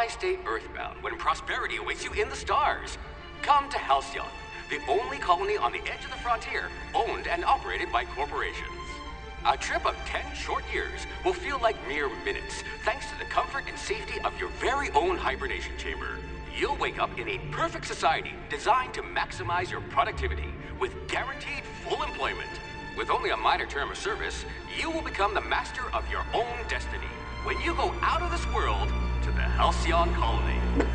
Why stay earthbound when prosperity awaits you in the stars? Come to Halcyon, the only colony on the edge of the frontier, owned and operated by corporations. A trip of 10 short years will feel like mere minutes, thanks to the comfort and safety of your very own hibernation chamber. You'll wake up in a perfect society designed to maximize your productivity with guaranteed full employment. With only a minor term of service, you will become the master of your own destiny when you go out of this world to the Halcyon colony.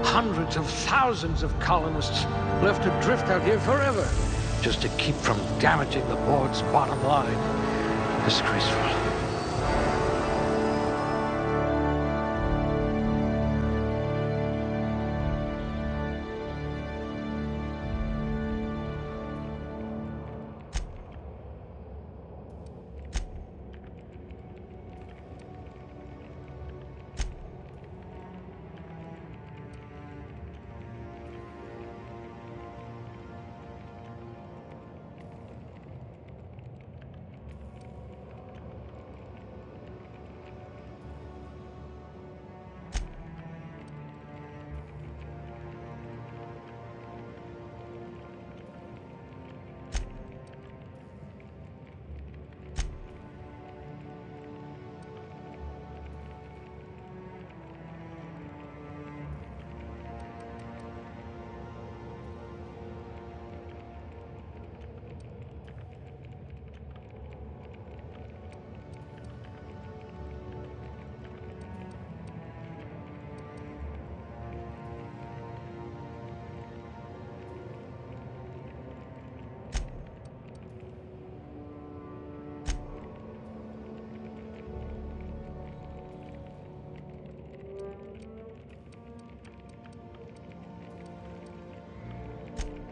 Hundreds of thousands of colonists left adrift out here forever, just to keep from damaging the board's bottom line. Disgraceful.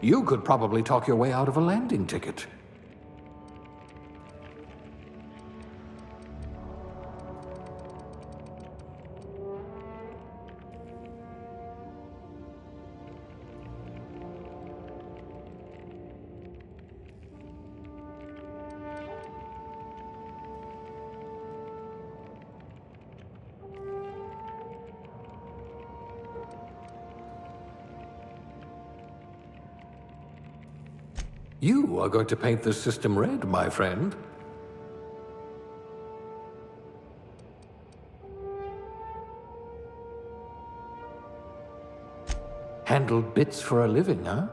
You could probably talk your way out of a landing ticket. You are going to paint this system red, my friend. Handle bits for a living, huh?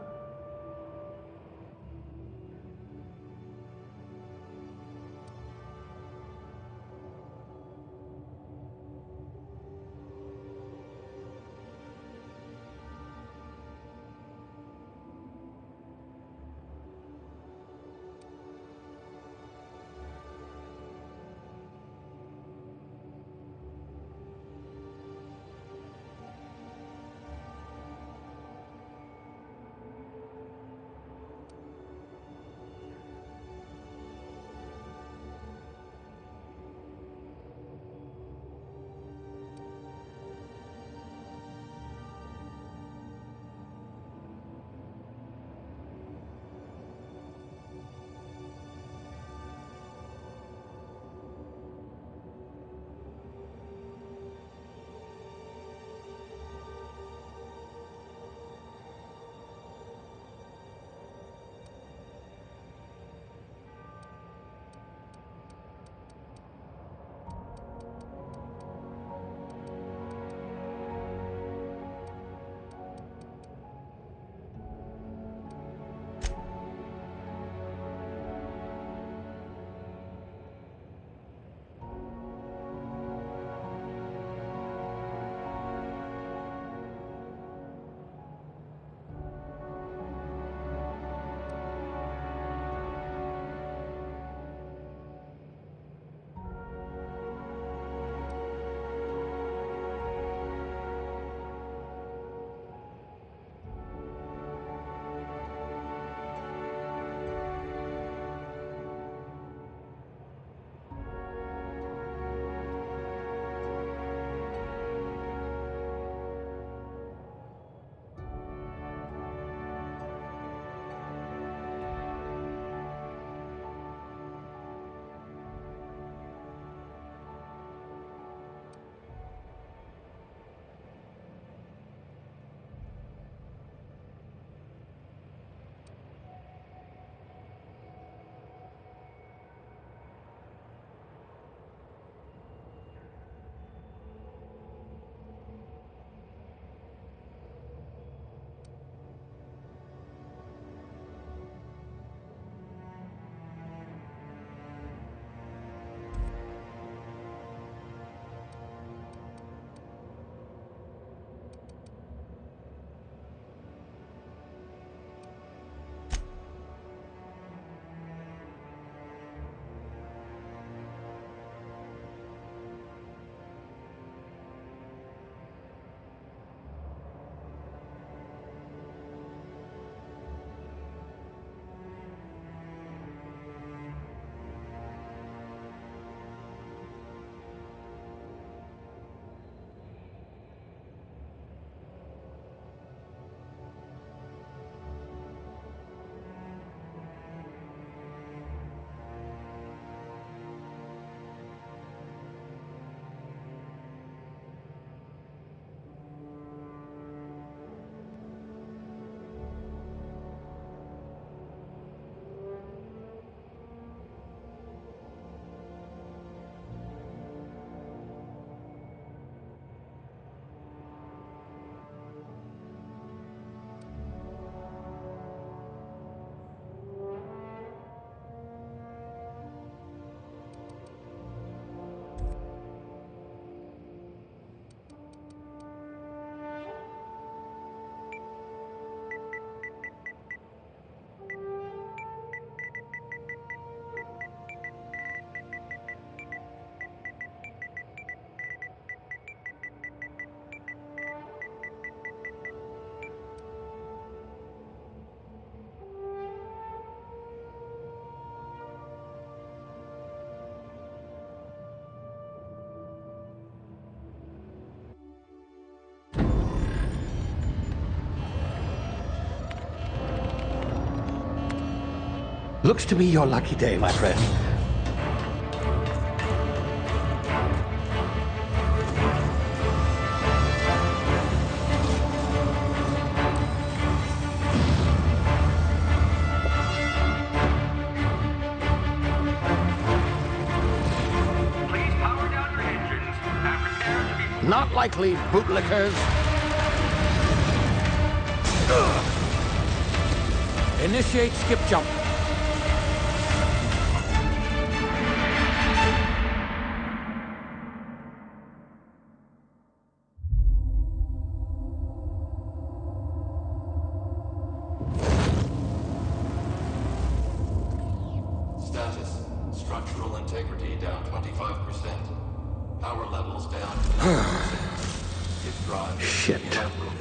Looks to be your lucky day, my friend. Please power down your engines and prepare to be... Not likely, bootlickers. Initiate skip jump. Status. Structural integrity down 25%. Power levels down to 90%. Its drive is Shit. inoperable.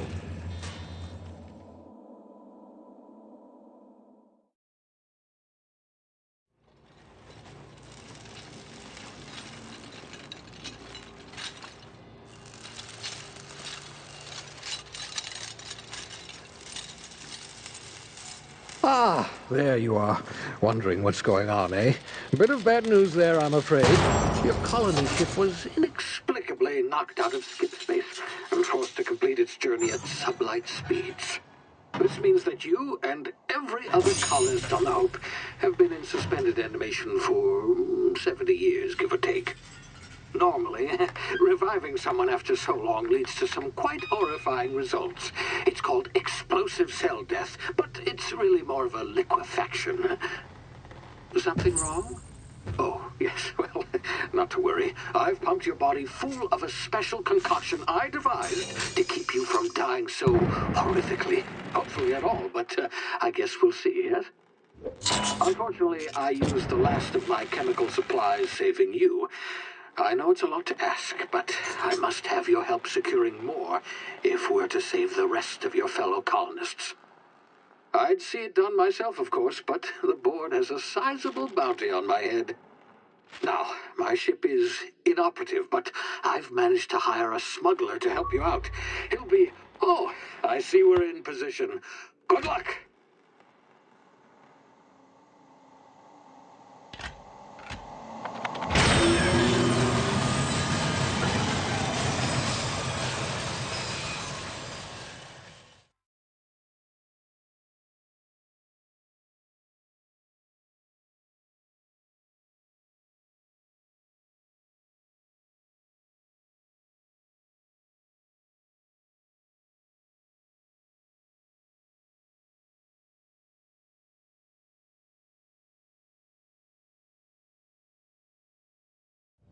Ah, there you are. Wondering what's going on, eh? Bit of bad news there, I'm afraid. Your colony ship was inexplicably knocked out of skip space and forced to complete its journey at sublight speeds. This means that you and every other colonist on the Hope have been in suspended animation for 70 years, give or take. Normally, reviving someone after so long leads to some quite horrifying results. It's called explosive cell death, but it's really more of a liquefaction. Something wrong? Oh, yes, well, not to worry. I've pumped your body full of a special concoction I devised to keep you from dying so horrifically. Hopefully at all, but I guess we'll see, yes? Unfortunately, I used the last of my chemical supplies saving you. I know it's a lot to ask, but I must have your help securing more if we're to save the rest of your fellow colonists. I'd see it done myself, of course, but the board has a sizable bounty on my head. Now, my ship is inoperative, but I've managed to hire a smuggler to help you out. He'll be... Oh, I see we're in position. Good luck!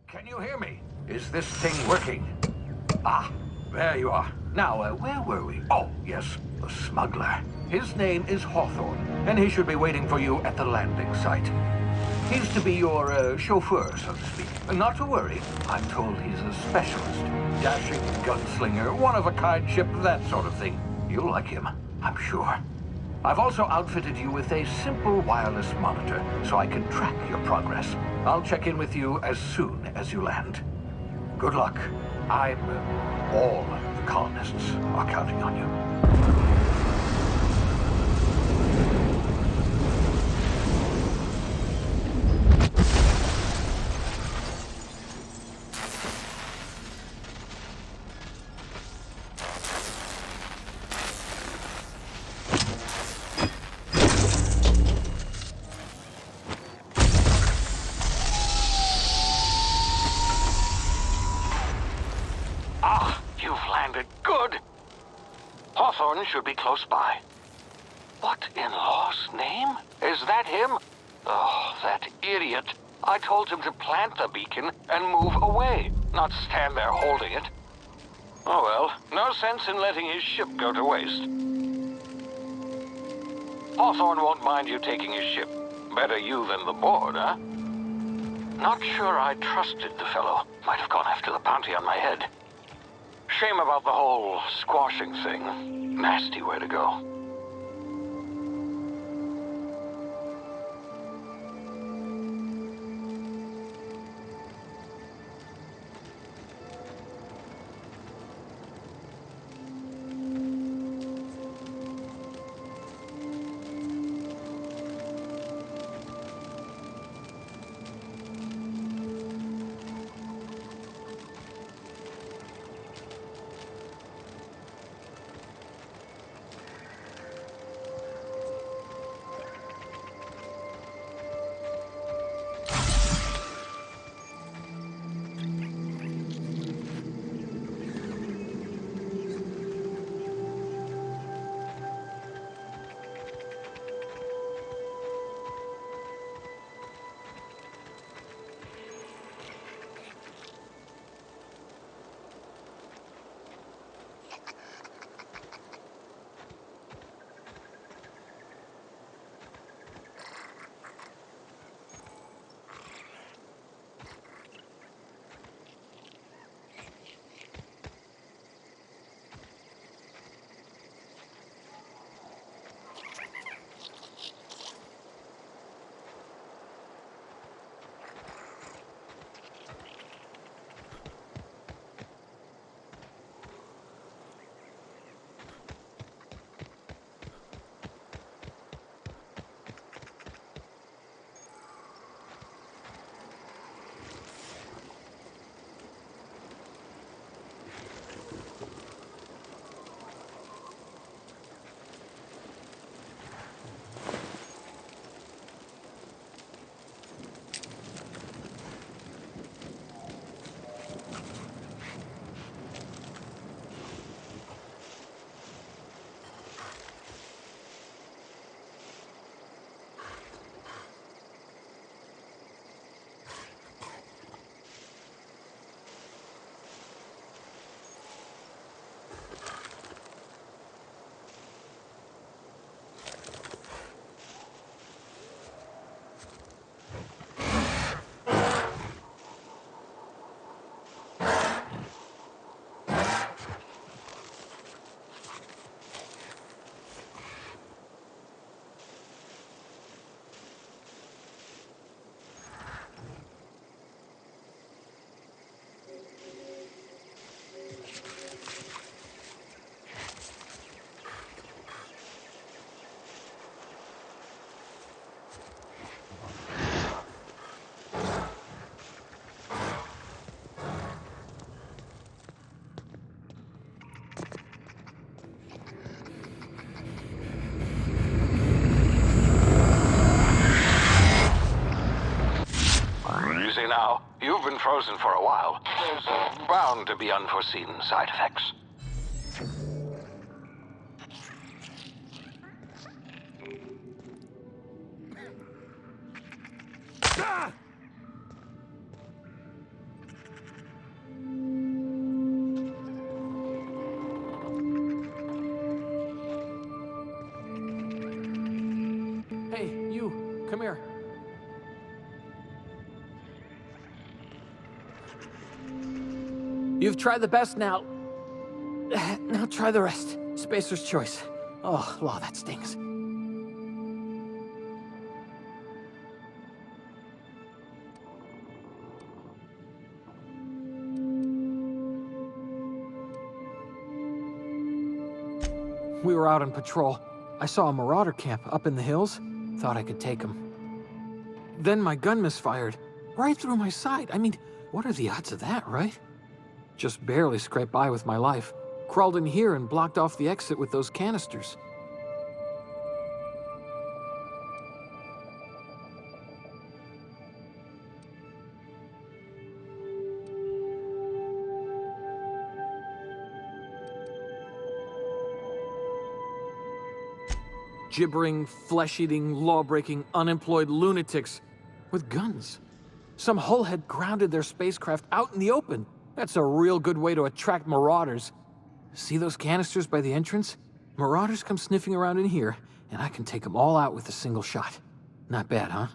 Can you hear me? Is this thing working? Ah, there you are. Now, where were we? Oh, yes, the smuggler. His name is Hawthorne, and he should be waiting for you at the landing site. He's to be your chauffeur, so to speak. Not to worry, I'm told he's a specialist. Dashing gunslinger, one-of-a-kind ship, that sort of thing. You'll like him, I'm sure. I've also outfitted you with a simple wireless monitor, so I can track your progress. I'll check in with you as soon as you land. Good luck. All the colonists are counting on you. Should be close by. What in law's name? Is that him? Oh, that idiot. I told him to plant the beacon and move away, not stand there holding it. Oh well, no sense in letting his ship go to waste. Hawthorne won't mind you taking his ship. Better you than the board, huh? Not sure I trusted the fellow. Might have gone after the bounty on my head. Shame about the whole squashing thing. Nasty way to go. now. You've been frozen for a while. There's bound to be unforeseen side effects. Hey, you, come here. You've tried the best now. Now try the rest. Spacer's choice. Oh, law, that stings. We were out on patrol. I saw a marauder camp up in the hills. Thought I could take him. Then my gun misfired. Right through my side. I mean, what are the odds of that, right? Just barely scraped by with my life. Crawled in here and blocked off the exit with those canisters. Gibbering, flesh-eating, law-breaking, unemployed lunatics with guns. Some hull had grounded their spacecraft out in the open. That's a real good way to attract marauders. See those canisters by the entrance? Marauders come sniffing around in here, and I can take them all out with a single shot. Not bad, huh?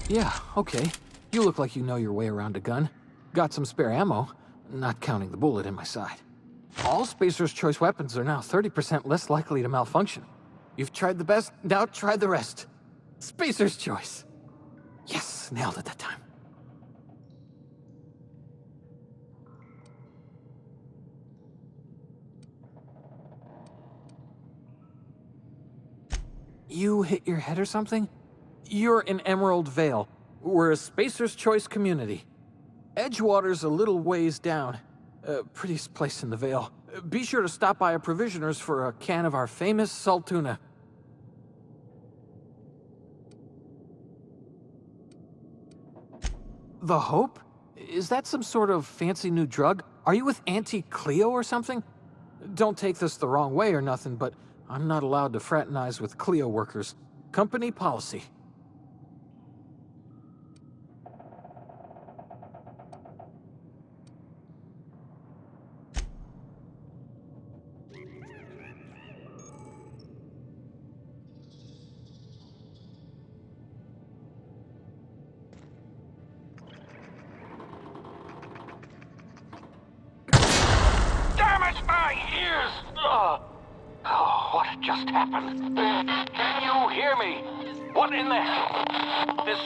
Yeah, okay. You look like you know your way around a gun. Got some spare ammo, not counting the bullet in my side. All Spacer's choice weapons are now 30% less likely to malfunction. You've tried the best, now try the rest. Spacer's choice. Yes, nailed it that time. You hit your head or something? You're in Emerald Vale. We're a Spacer's Choice community. Edgewater's a little ways down. Prettiest place in the Vale. Be sure to stop by a provisioner's for a can of our famous salt tuna. The Hope? Is that some sort of fancy new drug? Are you with Auntie Cleo or something? Don't take this the wrong way or nothing, but I'm not allowed to fraternize with Cleo workers. Company policy. Damn it, my ears! Oh, what just happened? Can you hear me? What in the hell? This...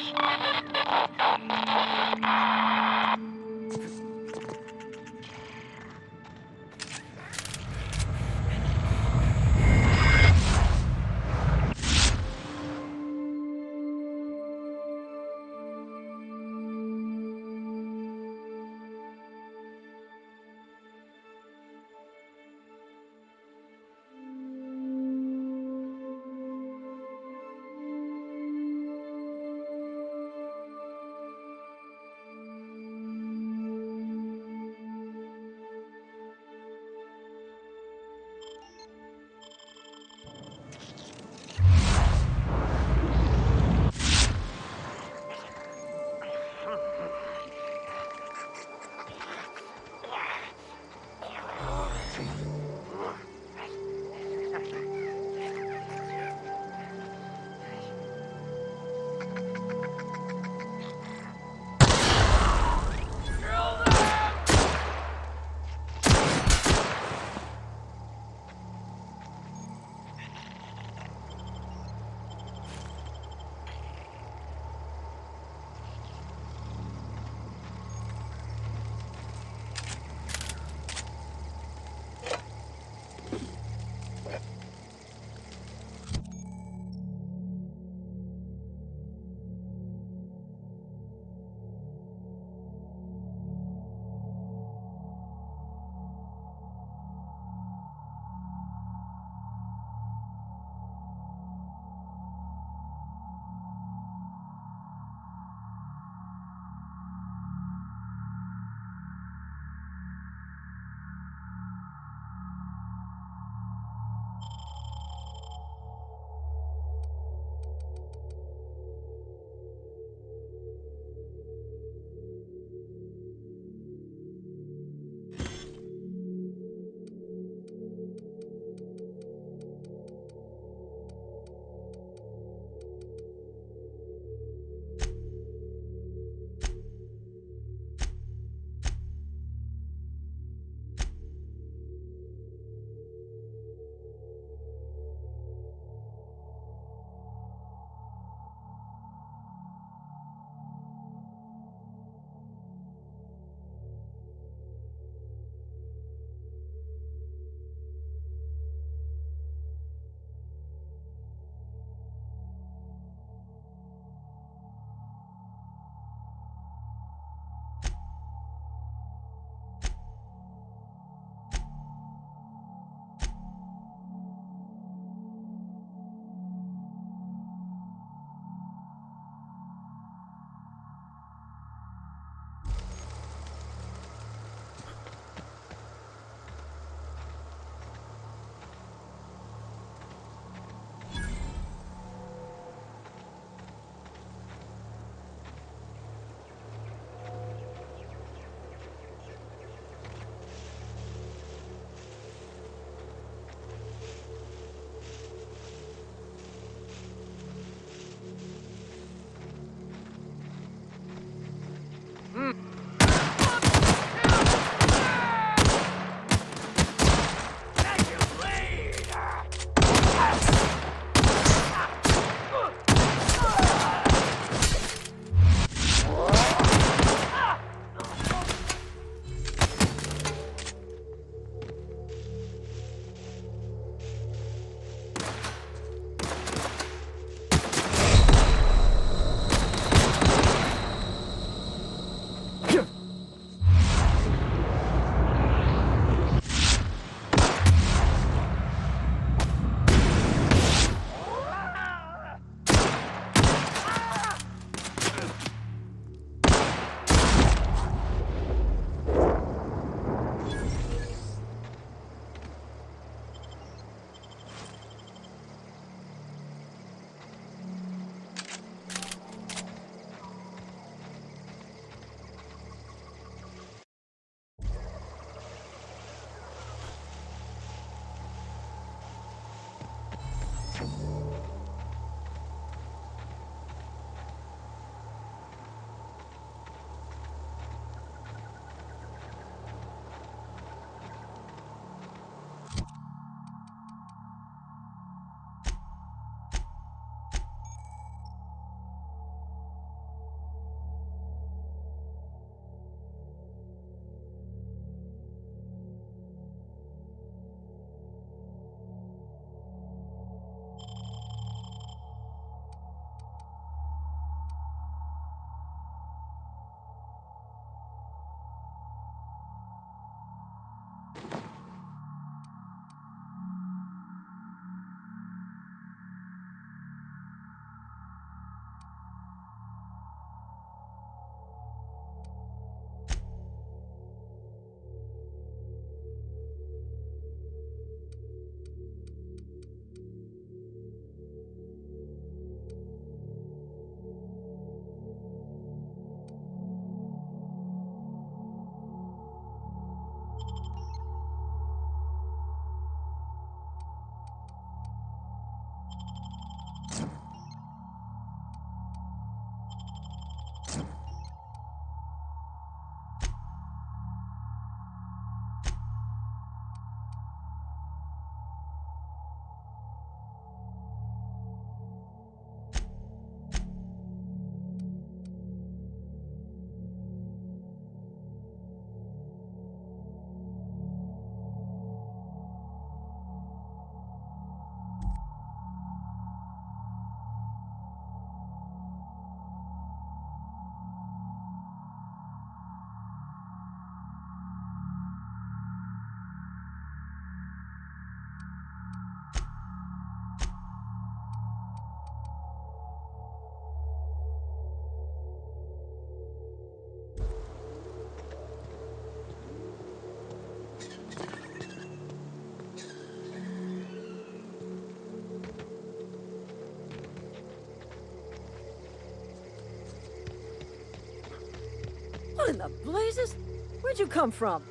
What in the blazes? Where'd you come from?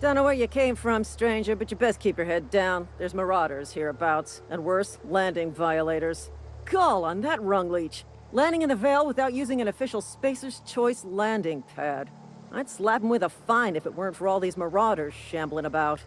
Don't know where you came from, stranger, but you best keep your head down. There's marauders hereabouts, and worse, landing violators. Gall on that rung leech. Landing in the Vale without using an official Spacer's Choice landing pad. I'd slap him with a fine if it weren't for all these marauders shambling about.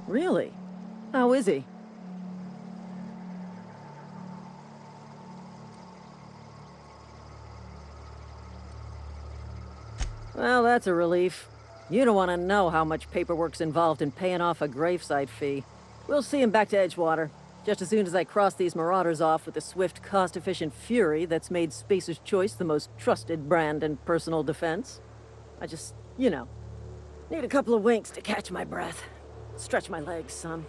Really? How is he? Well, that's a relief. You don't want to know how much paperwork's involved in paying off a gravesite fee. We'll see him back to Edgewater, just as soon as I cross these marauders off with the swift, cost-efficient fury that's made Spacer's Choice the most trusted brand in personal defense. I just, need a couple of winks to catch my breath. Stretch my legs, son.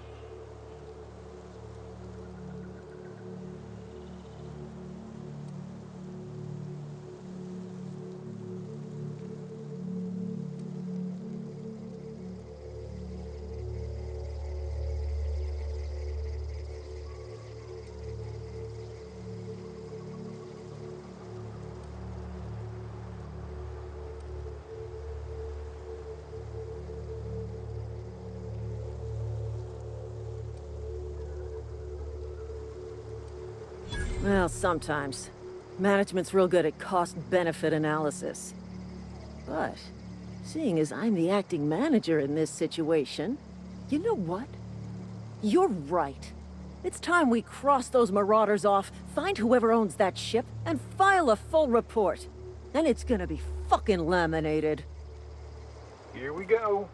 Well, sometimes. Management's real good at cost-benefit analysis. But, seeing as I'm the acting manager in this situation, you know what? You're right. It's time we cross those marauders off, find whoever owns that ship, and file a full report. Then it's gonna be fucking laminated. Here we go.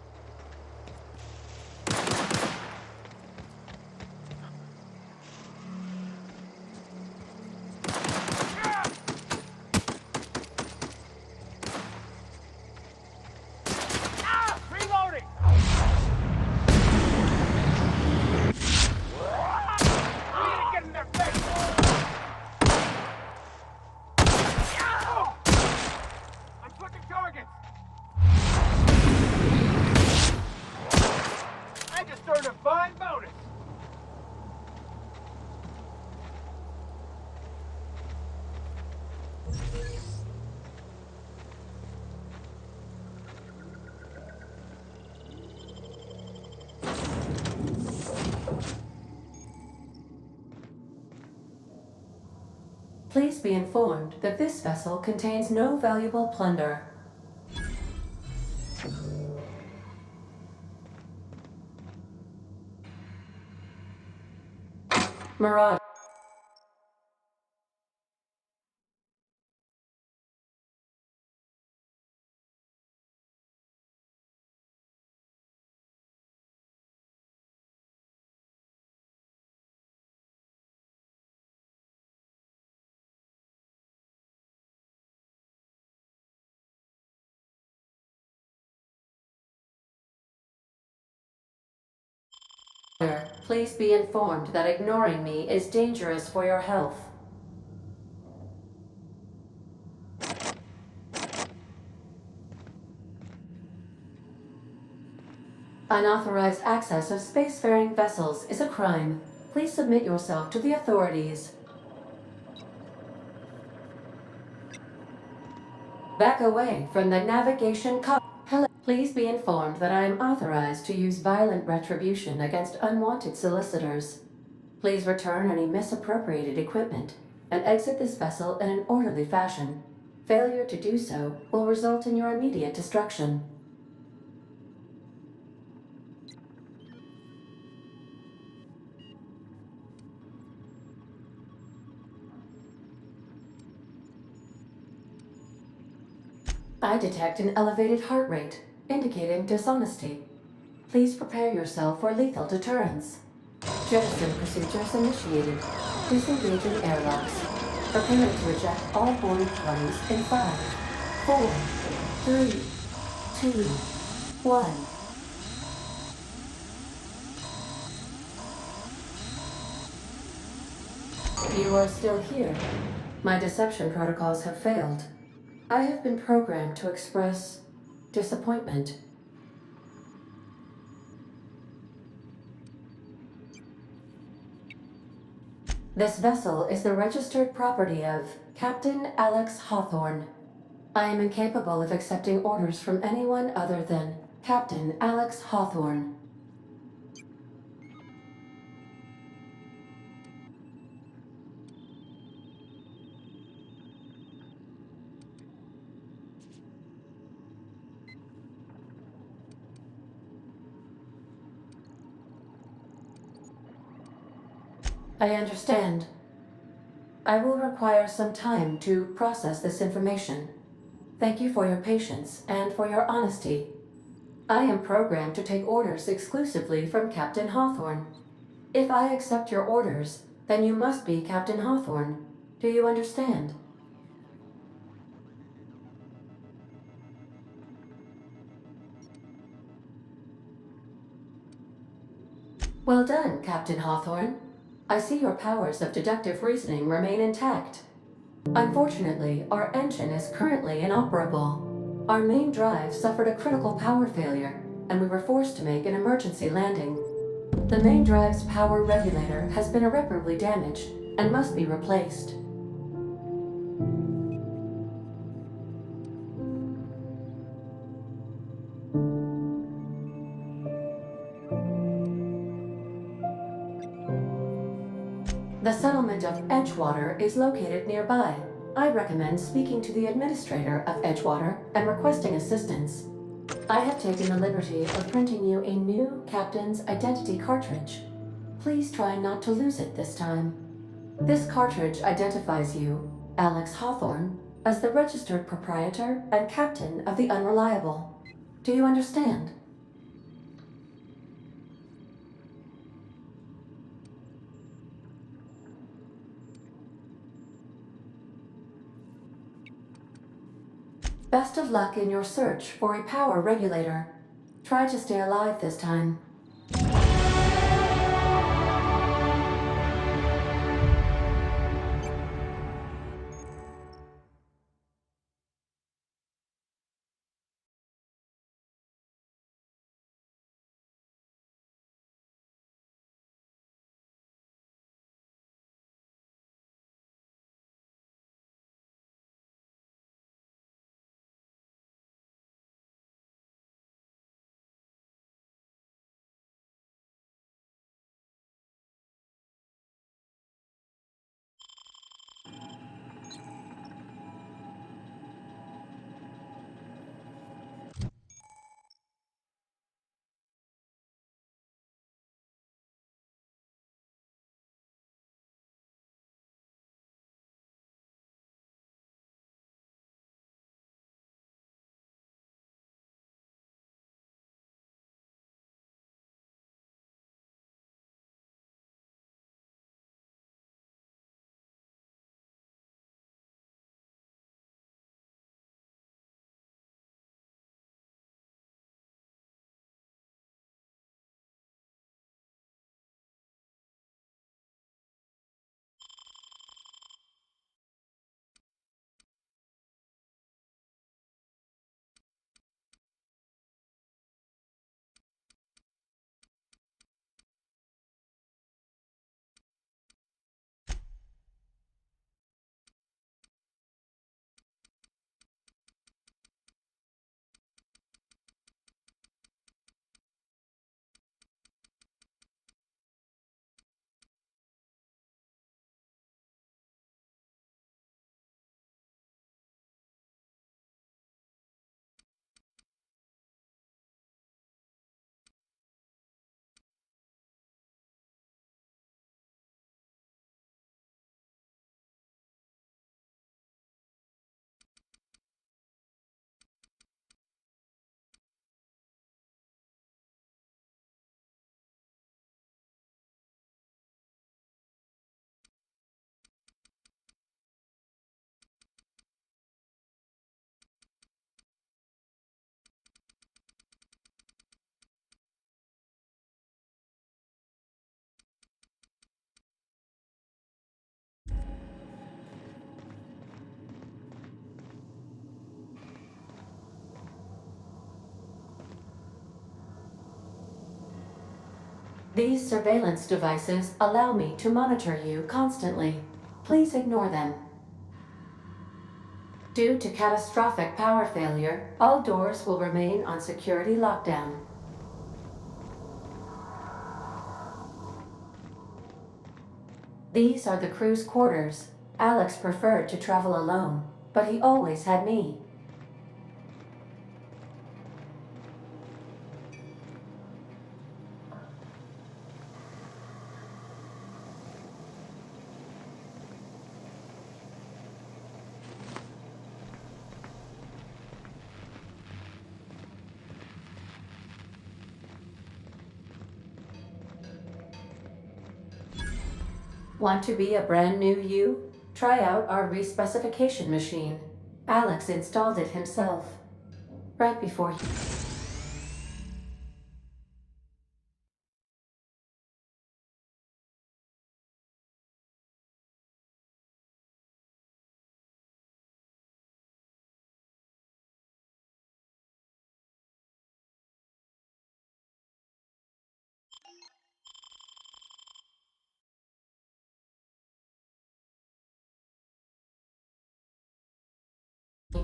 Please be informed that this vessel contains no valuable plunder. Marauder. Please be informed that ignoring me is dangerous for your health. Unauthorized access of spacefaring vessels is a crime. Please submit yourself to the authorities. Back away from the navigation Hello. Please be informed that I am authorized to use violent retribution against unwanted solicitors. Please return any misappropriated equipment and exit this vessel in an orderly fashion. Failure to do so will result in your immediate destruction. I detect an elevated heart rate, indicating dishonesty. Please prepare yourself for lethal deterrence. Jettison procedures initiated. Disengaging airlocks. Preparing to eject all boarding parties in 5, 4, 3, 2, 1. You are still here. My deception protocols have failed. I have been programmed to express disappointment. This vessel is the registered property of Captain Alex Hawthorne. I am incapable of accepting orders from anyone other than Captain Alex Hawthorne. I understand. I will require some time to process this information. Thank you for your patience and for your honesty. I am programmed to take orders exclusively from Captain Hawthorne. If I accept your orders, then you must be Captain Hawthorne. Do you understand? Well done, Captain Hawthorne. I see your powers of deductive reasoning remain intact. Unfortunately, our engine is currently inoperable. Our main drive suffered a critical power failure, and we were forced to make an emergency landing. The main drive's power regulator has been irreparably damaged and must be replaced. The settlement of Edgewater is located nearby. I recommend speaking to the administrator of Edgewater and requesting assistance. I have taken the liberty of printing you a new captain's identity cartridge. Please try not to lose it this time. This cartridge identifies you, Alex Hawthorne, as the registered proprietor and captain of the Unreliable. Do you understand? Best of luck in your search for a power regulator. Try to stay alive this time. These surveillance devices allow me to monitor you constantly. Please ignore them. Due to catastrophic power failure, all doors will remain on security lockdown. These are the crew's quarters. Alex preferred to travel alone, but he always had me. Want to be a brand new you? Try out our respecification machine. Alex installed it himself. Right before he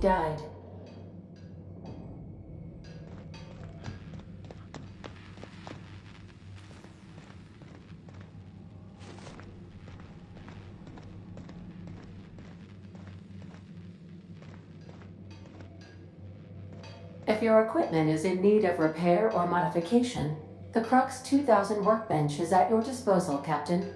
died. If your equipment is in need of repair or modification, the Crux 2000 workbench is at your disposal, Captain.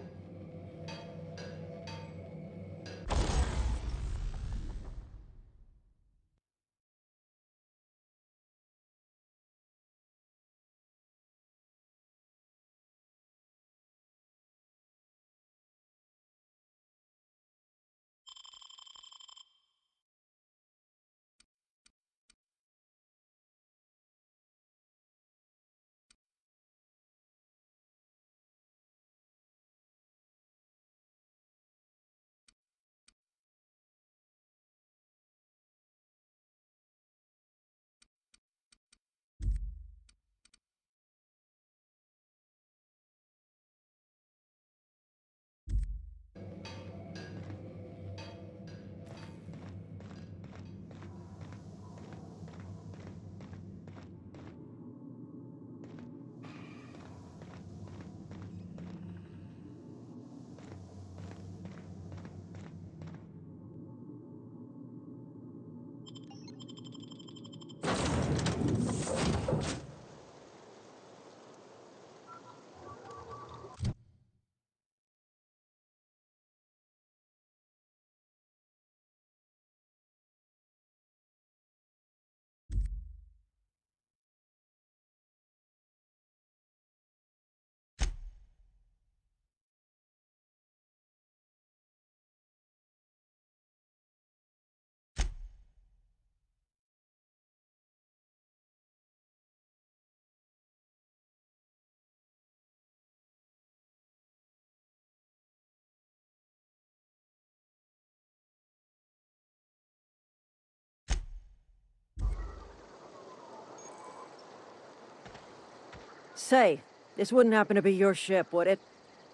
Say, this wouldn't happen to be your ship, would it?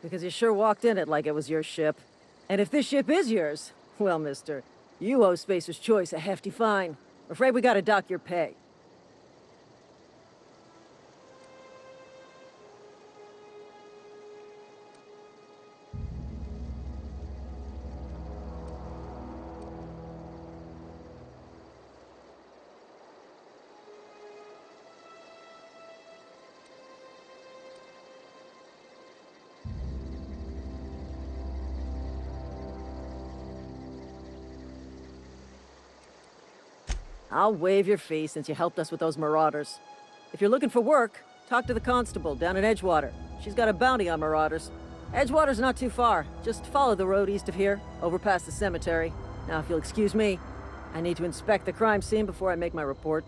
Because you sure walked in it like it was your ship. And if this ship is yours, well, mister, you owe Spacer's Choice a hefty fine. I'm afraid we gotta dock your pay. I'll waive your fee since you helped us with those marauders. If you're looking for work, talk to the constable down in Edgewater. She's got a bounty on marauders. Edgewater's not too far. Just follow the road east of here, over past the cemetery. Now, if you'll excuse me, I need to inspect the crime scene before I make my report.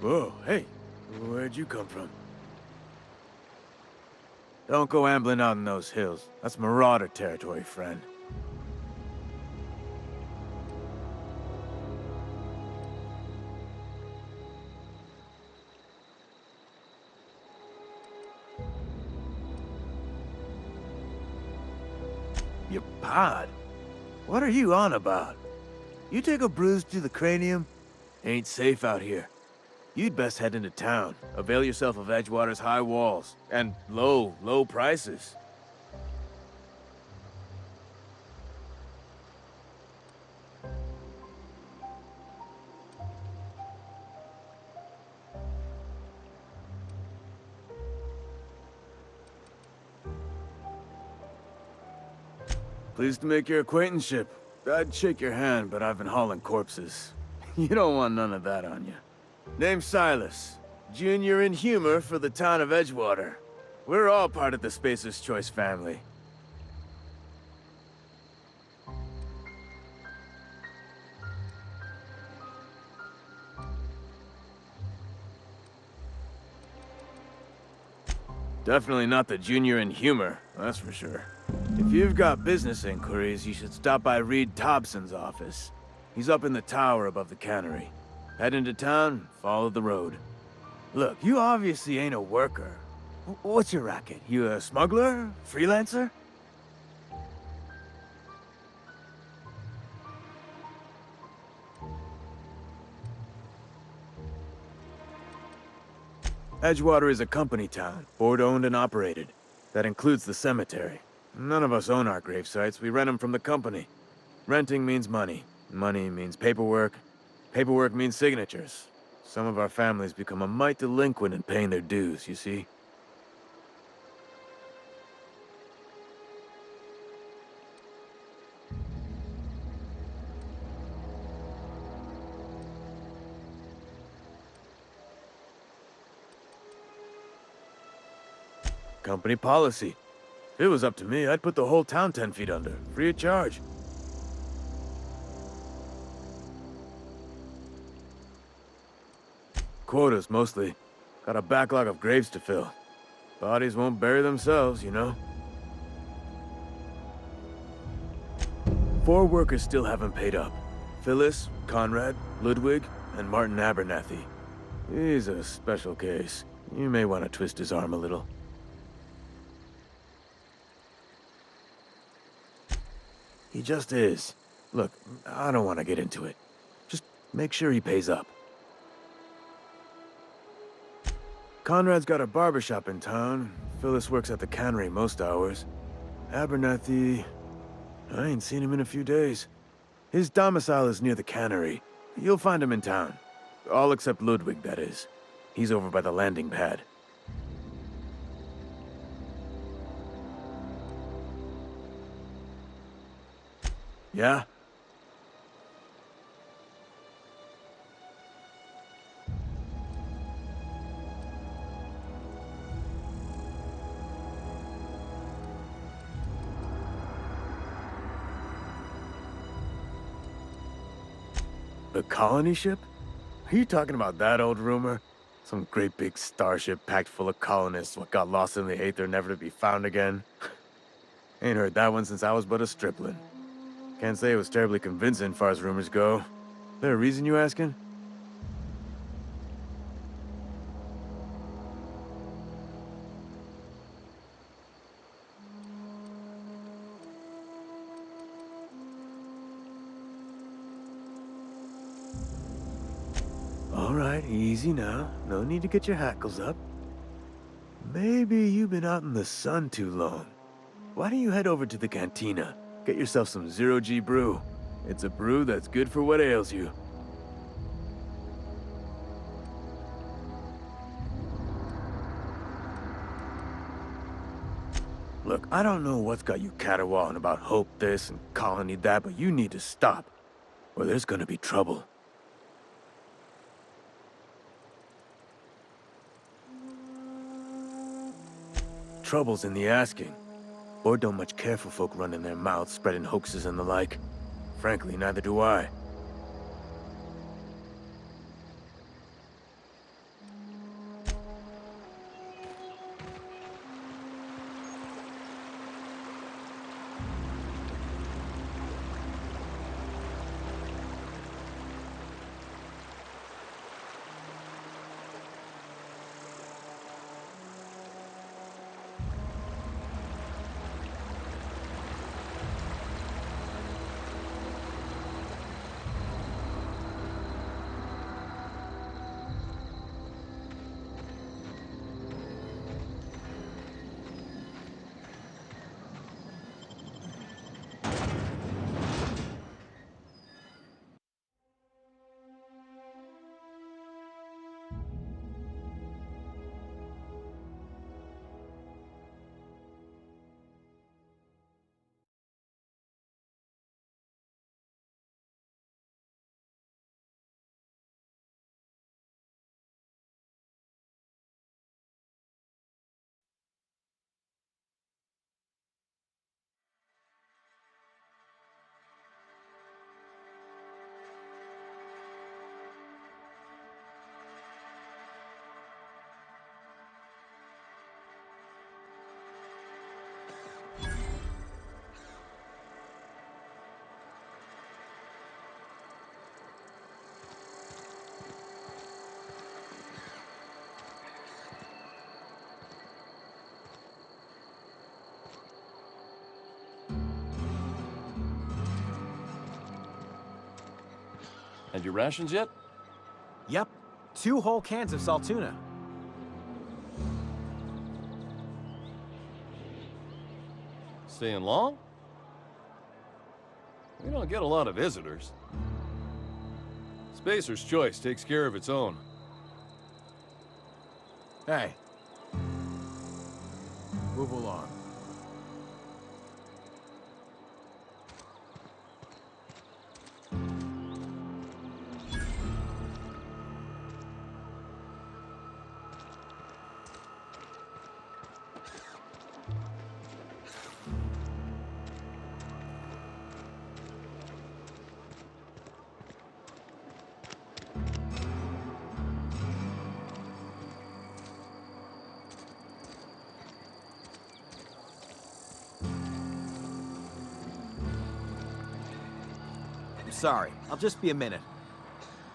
Whoa, hey, where'd you come from? Don't go ambling out in those hills. That's marauder territory, friend. Your pod? What are you on about? You take a bruise to the cranium? Ain't safe out here. You'd best head into town. Avail yourself of Edgewater's high walls. And low prices. Pleased to make your acquaintanceship. I'd shake your hand, but I've been hauling corpses. You don't want none of that on you. Name's Silas. Junior in humor for the town of Edgewater. We're all part of the Spacer's Choice family. Definitely not the junior in humor, that's for sure. If you've got business inquiries, you should stop by Reed Tobson's office. He's up in the tower above the cannery. Head into town, follow the road. Look, you obviously ain't a worker. What's your racket? You a smuggler? Freelancer? Edgewater is a company town, board-owned and operated. That includes the cemetery. None of us own our grave sites, we rent them from the company. Renting means money. Money means paperwork. Paperwork means signatures. Some of our families become a mite delinquent in paying their dues, you see? Company policy. If it was up to me, I'd put the whole town 10 feet under, free of charge. Quotas, mostly. Got a backlog of graves to fill. Bodies won't bury themselves, you know? 4 workers still haven't paid up. Phyllis, Conrad, Ludwig, and Martin Abernathy. He's a special case. You may want to twist his arm a little. He just is. Look, I don't want to get into it. Just make sure he pays up. Conrad's got a barbershop in town. Phyllis works at the cannery most hours. Abernathy... I ain't seen him in a few days. His domicile is near the cannery. You'll find him in town. All except Ludwig, that is. He's over by the landing pad. Yeah? The colony ship? Are you talking about that old rumor? Some great big starship packed full of colonists what got lost in the aether never to be found again? Ain't heard that one since I was but a stripling. Can't say it was terribly convincing far as rumors go. There a reason you asking? All right, easy now. No need to get your hackles up. Maybe you've been out in the sun too long. Why don't you head over to the cantina? Get yourself some zero-G brew. It's a brew that's good for what ails you. Look, I don't know what's got you caterwauling about hope this and colony that, but you need to stop, or there's gonna be trouble. Trouble's in the asking. Board don't much care for folk running their mouths, spreading hoaxes and the like. Frankly, neither do I. And your rations yet? Yep. 2 whole cans of salt tuna. Staying long? We don't get a lot of visitors. Spacer's Choice takes care of its own. Hey. Move along. Sorry, I'll just be a minute.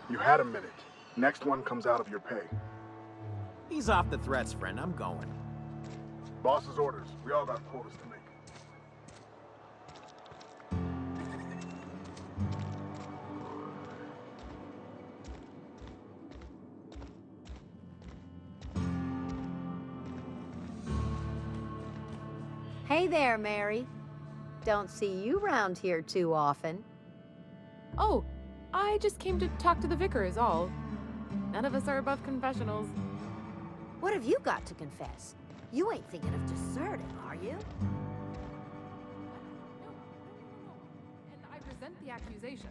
You had a minute. Next one comes out of your pay. Ease off the threats, friend. I'm going. Boss's orders. We all got quotas to make. Hey there, Mary. Don't see you round here too often. Oh, I just came to talk to the vicar is all. None of us are above confessionals. What have you got to confess? You ain't thinking of deserting, are you? No. And I resent the accusation.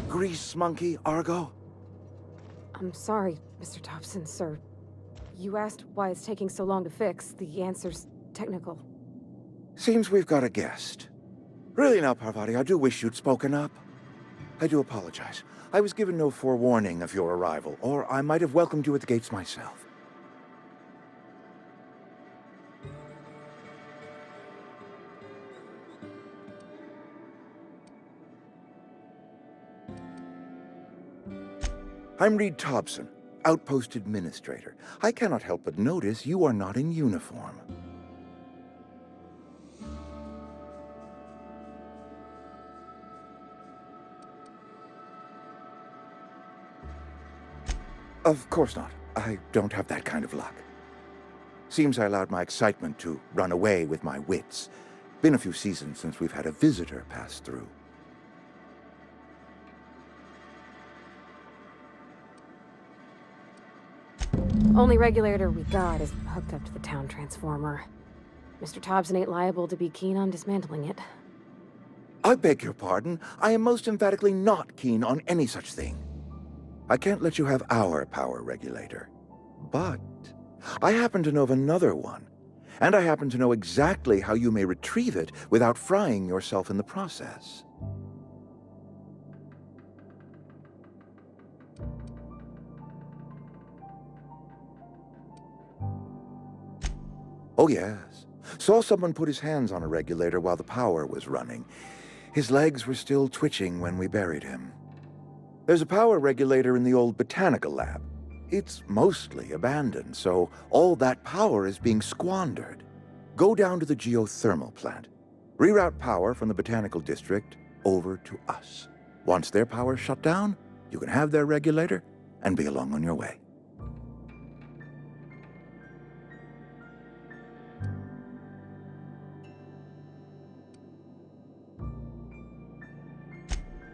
Grease monkey, Argo? I'm sorry, Mr. Tobson, sir. You asked why it's taking so long to fix. The answer's technical. Seems we've got a guest. Really now, Parvati, I do wish you'd spoken up. I do apologize. I was given no forewarning of your arrival, or I might have welcomed you at the gates myself. I'm Reed Tobson, Outpost Administrator. I cannot help but notice you are not in uniform. Of course not. I don't have that kind of luck. Seems I allowed my excitement to run away with my wits. Been a few seasons since we've had a visitor pass through. Only regulator we got is hooked up to the town transformer. Mr. Tobson ain't liable to be keen on dismantling it. I beg your pardon. I am most emphatically not keen on any such thing. I can't let you have our power regulator. But I happen to know of another one. And I happen to know exactly how you may retrieve it without frying yourself in the process. Oh, yes. Saw someone put his hands on a regulator while the power was running. His legs were still twitching when we buried him. There's a power regulator in the old botanical lab. It's mostly abandoned, so all that power is being squandered. Go down to the geothermal plant. Reroute power from the botanical district over to us. Once their power's shut down, you can have their regulator and be along on your way.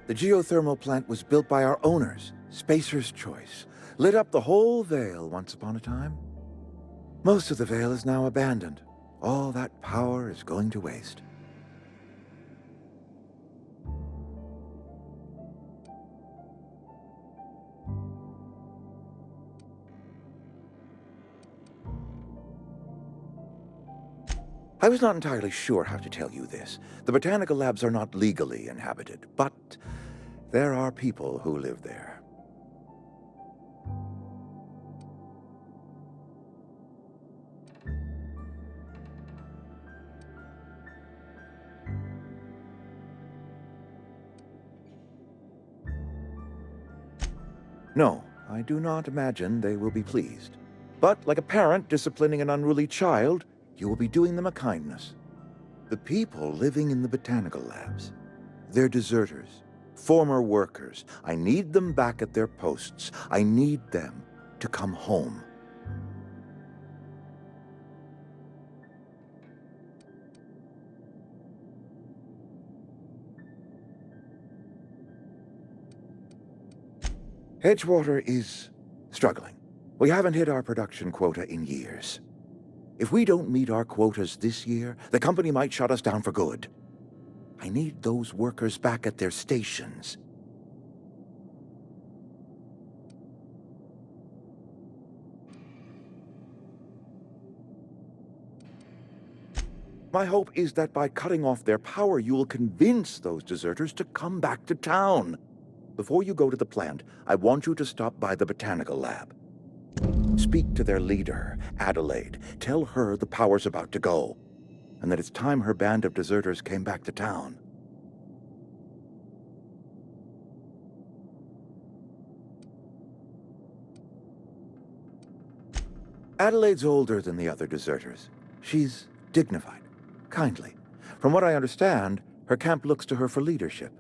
The geothermal plant was built by our owners, Spacer's Choice. Lit up the whole Vale once upon a time. Most of the Vale is now abandoned. All that power is going to waste. I was not entirely sure how to tell you this. The botanical labs are not legally inhabited, but there are people who live there. No, I do not imagine they will be pleased. But like a parent disciplining an unruly child, you will be doing them a kindness. The people living in the botanical labs, they're deserters, former workers. I need them back at their posts. I need them to come home. Edgewater is struggling. We haven't hit our production quota in years. If we don't meet our quotas this year, the company might shut us down for good. I need those workers back at their stations. My hope is that by cutting off their power, you will convince those deserters to come back to town. Before you go to the plant, I want you to stop by the botanical lab. Speak to their leader, Adelaide. Tell her the power's about to go, and that it's time her band of deserters came back to town. Adelaide's older than the other deserters. She's dignified, kindly. From what I understand, her camp looks to her for leadership.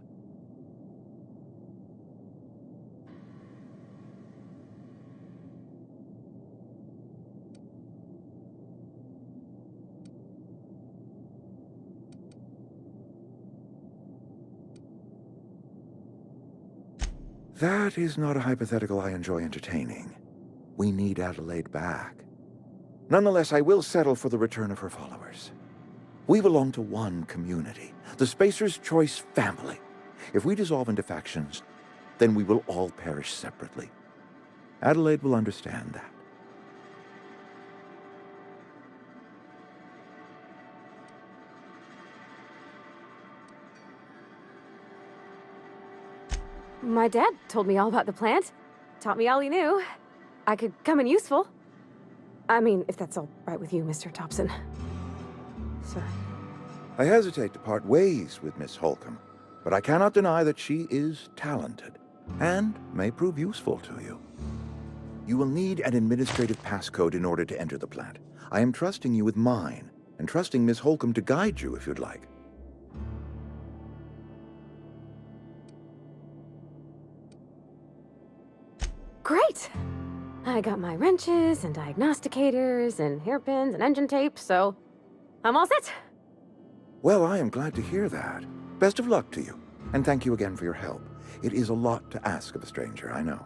That is not a hypothetical I enjoy entertaining. We need Adelaide back. Nonetheless, I will settle for the return of her followers. We belong to one community, the Spacer's Choice family. If we dissolve into factions, then we will all perish separately. Adelaide will understand that. My dad told me all about the plant. Taught me all he knew. I could come in useful. I mean, if that's all right with you, Mr. Tobson. Sir. I hesitate to part ways with Miss Holcomb, but I cannot deny that she is talented and may prove useful to you. You will need an administrative passcode in order to enter the plant. I am trusting you with mine, and trusting Miss Holcomb to guide you if you'd like. Great! I got my wrenches and diagnosticators and hairpins and engine tape, so I'm all set. Well, I am glad to hear that. Best of luck to you, and thank you again for your help. It is a lot to ask of a stranger, I know.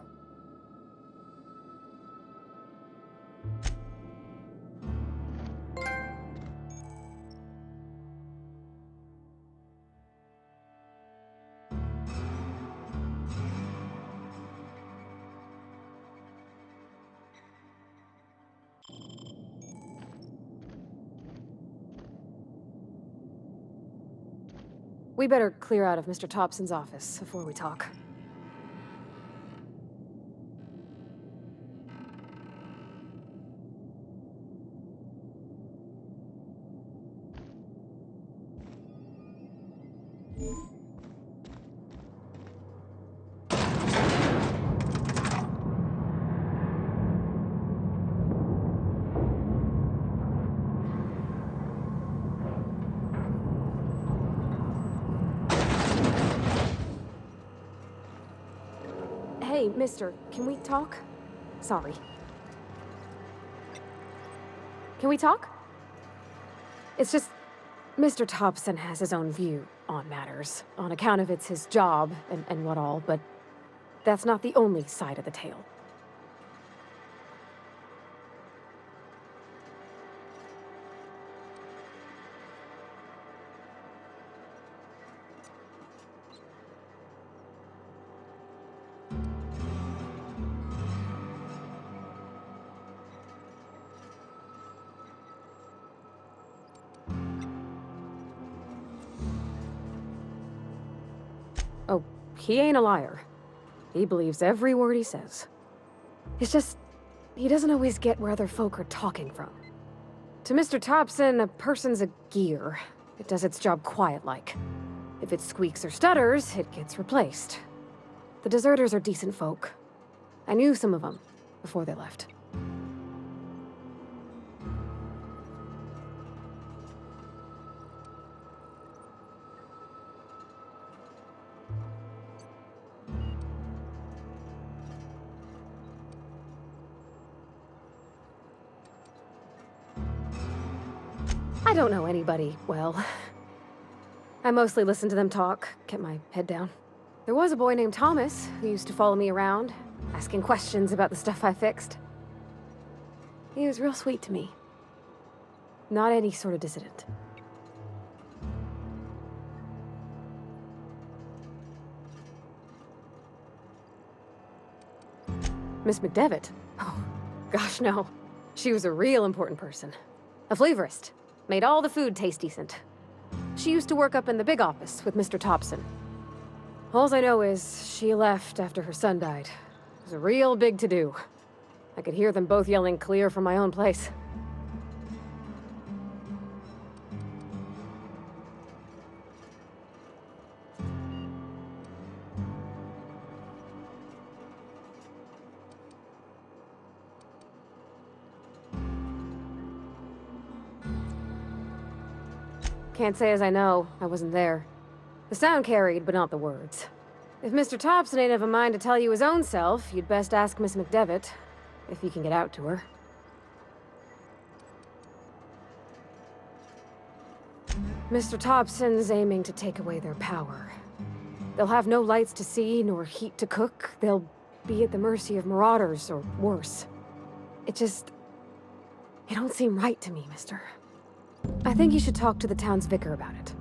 We better clear out of Mr. Tobson's office before we talk. Hey, mister, can we talk? Sorry. Can we talk? It's just, Mr. Tobson has his own view on matters, on account of it's his job and what all, but that's not the only side of the tale. Oh, he ain't a liar. He believes every word he says. It's just, he doesn't always get where other folk are talking from. To Mr. Tobson, a person's a gear. It does its job quiet-like. If it squeaks or stutters, it gets replaced. The deserters are decent folk. I knew some of them before they left. I don't know anybody well. I mostly listen to them talk, kept my head down. There was a boy named Thomas who used to follow me around, asking questions about the stuff I fixed. He was real sweet to me. Not any sort of dissident. Miss McDevitt? Oh, gosh, no. She was a real important person. A flavorist. Made all the food taste decent. She used to work up in the big office with Mr. Tobson. All I know is she left after her son died. It was a real big to-do. I could hear them both yelling clear from my own place. Can't say as I know. I wasn't there. The sound carried, but not the words. If Mr. Tobson ain't of a mind to tell you his own self, you'd best ask Miss McDevitt, if you can get out to her. Mr. Tobson's aiming to take away their power. They'll have no lights to see, nor heat to cook. They'll be at the mercy of marauders, or worse. It don't seem right to me, mister. I think you should talk to the town's vicar about it.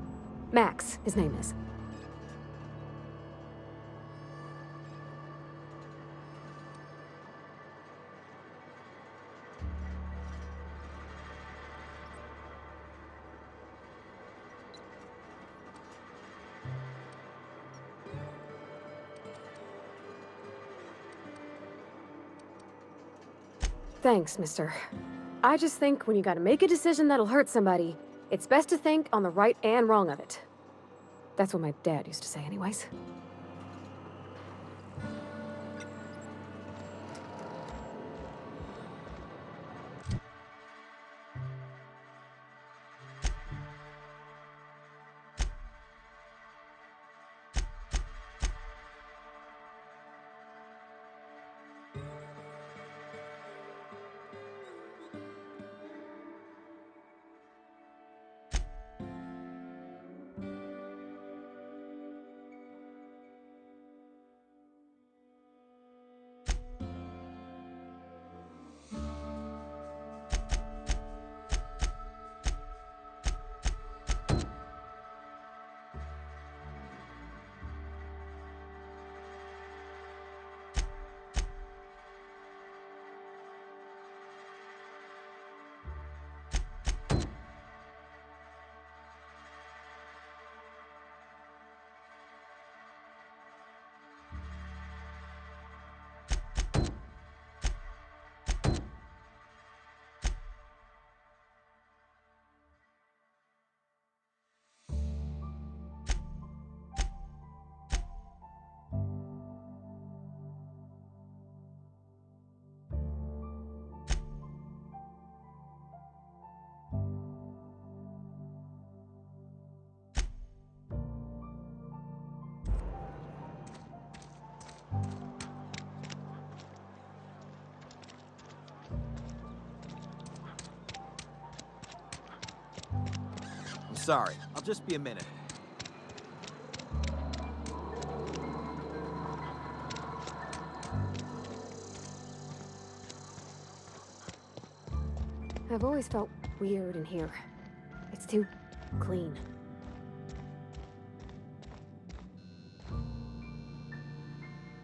Max, his name is. Thanks, mister. I just think when you gotta make a decision that'll hurt somebody, it's best to think on the right and wrong of it. That's what my dad used to say anyways. Sorry, I'll just be a minute. I've always felt weird in here. It's too clean.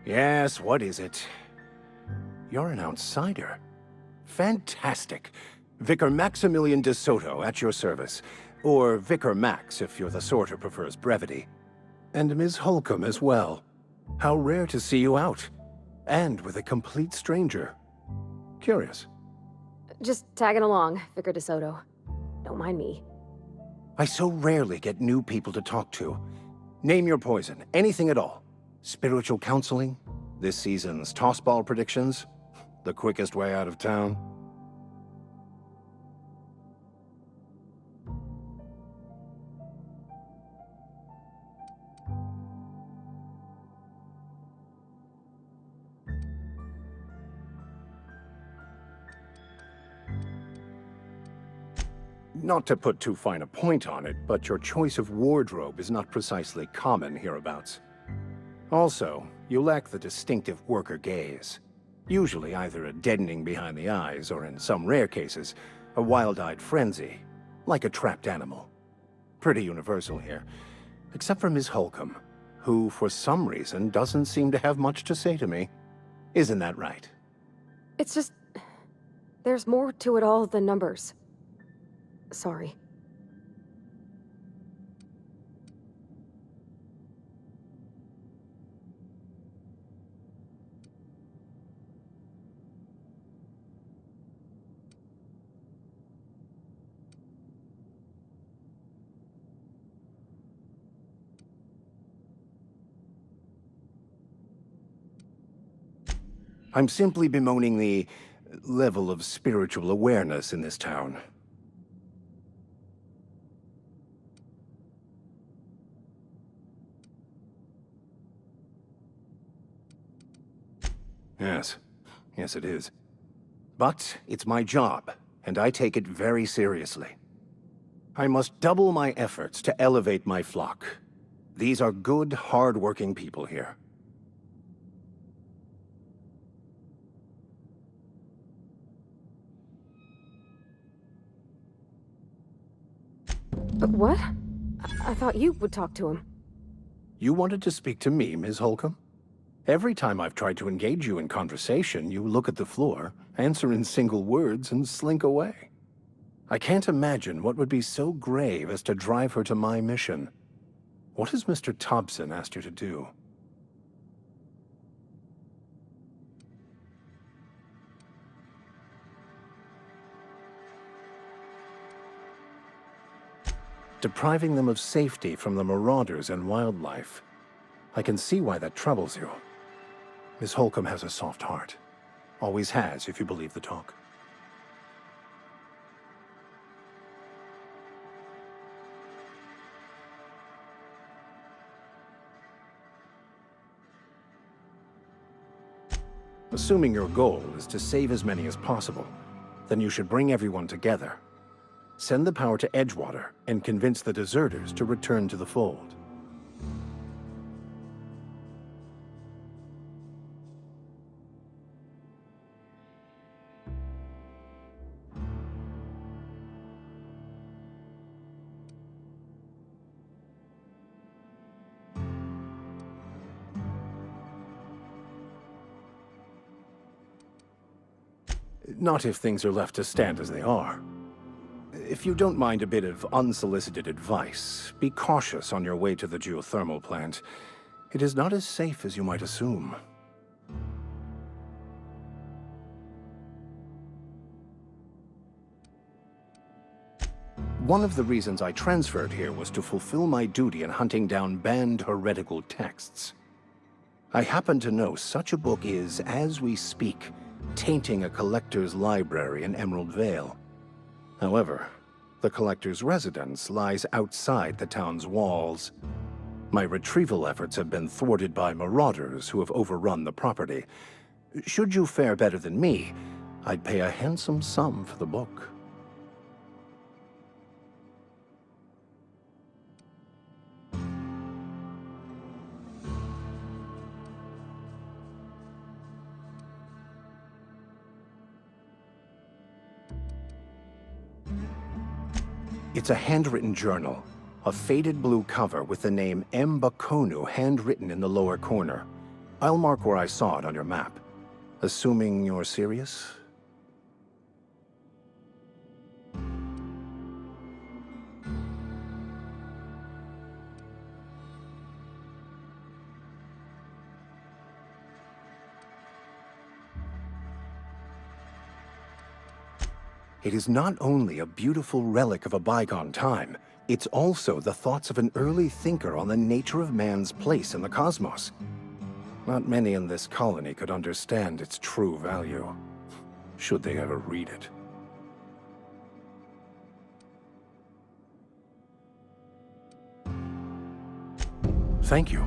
Yes, what is it? You're an outsider. Fantastic. Vicar Maximilian de Soto at your service. Or Vicar Max, if you're the sort who prefers brevity. And Ms. Holcomb as well. How rare to see you out. And with a complete stranger. Curious. Just tagging along, Vicar de Soto. Don't mind me. I so rarely get new people to talk to. Name your poison, anything at all. Spiritual counseling? This season's tossball predictions? The quickest way out of town? Not to put too fine a point on it, but your choice of wardrobe is not precisely common hereabouts. Also, you lack the distinctive worker gaze. Usually either a deadening behind the eyes, or in some rare cases, a wild-eyed frenzy, like a trapped animal. Pretty universal here, except for Ms. Holcomb, who, for some reason, doesn't seem to have much to say to me. Isn't that right? It's just... there's more to it all than numbers. Sorry. I'm simply bemoaning the level of spiritual awareness in this town. Yes. Yes, it is. But it's my job, and I take it very seriously. I must double my efforts to elevate my flock. These are good, hard-working people here. What? I thought you would talk to him. You wanted to speak to me, Ms. Holcomb? Every time I've tried to engage you in conversation, you look at the floor, answer in single words, and slink away. I can't imagine what would be so grave as to drive her to my mission. What has Mr. Tobson asked you to do? Depriving them of safety from the marauders and wildlife. I can see why that troubles you. Miss Holcomb has a soft heart. Always has, if you believe the talk. Assuming your goal is to save as many as possible, then you should bring everyone together. Send the power to Edgewater and convince the deserters to return to the fold. Not if things are left to stand as they are. If you don't mind a bit of unsolicited advice, be cautious on your way to the geothermal plant. It is not as safe as you might assume. One of the reasons I transferred here was to fulfill my duty in hunting down banned heretical texts. I happen to know such a book is, as we speak, tainting a collector's library in Emerald Vale. However, the collector's residence lies outside the town's walls. My retrieval efforts have been thwarted by marauders who have overrun the property. Should you fare better than me, I'd pay a handsome sum for the book. It's a handwritten journal. A faded blue cover with the name M. Bakonu handwritten in the lower corner. I'll mark where I saw it on your map. Assuming you're serious? It is not only a beautiful relic of a bygone time, it's also the thoughts of an early thinker on the nature of man's place in the cosmos. Not many in this colony could understand its true value, should they ever read it. Thank you.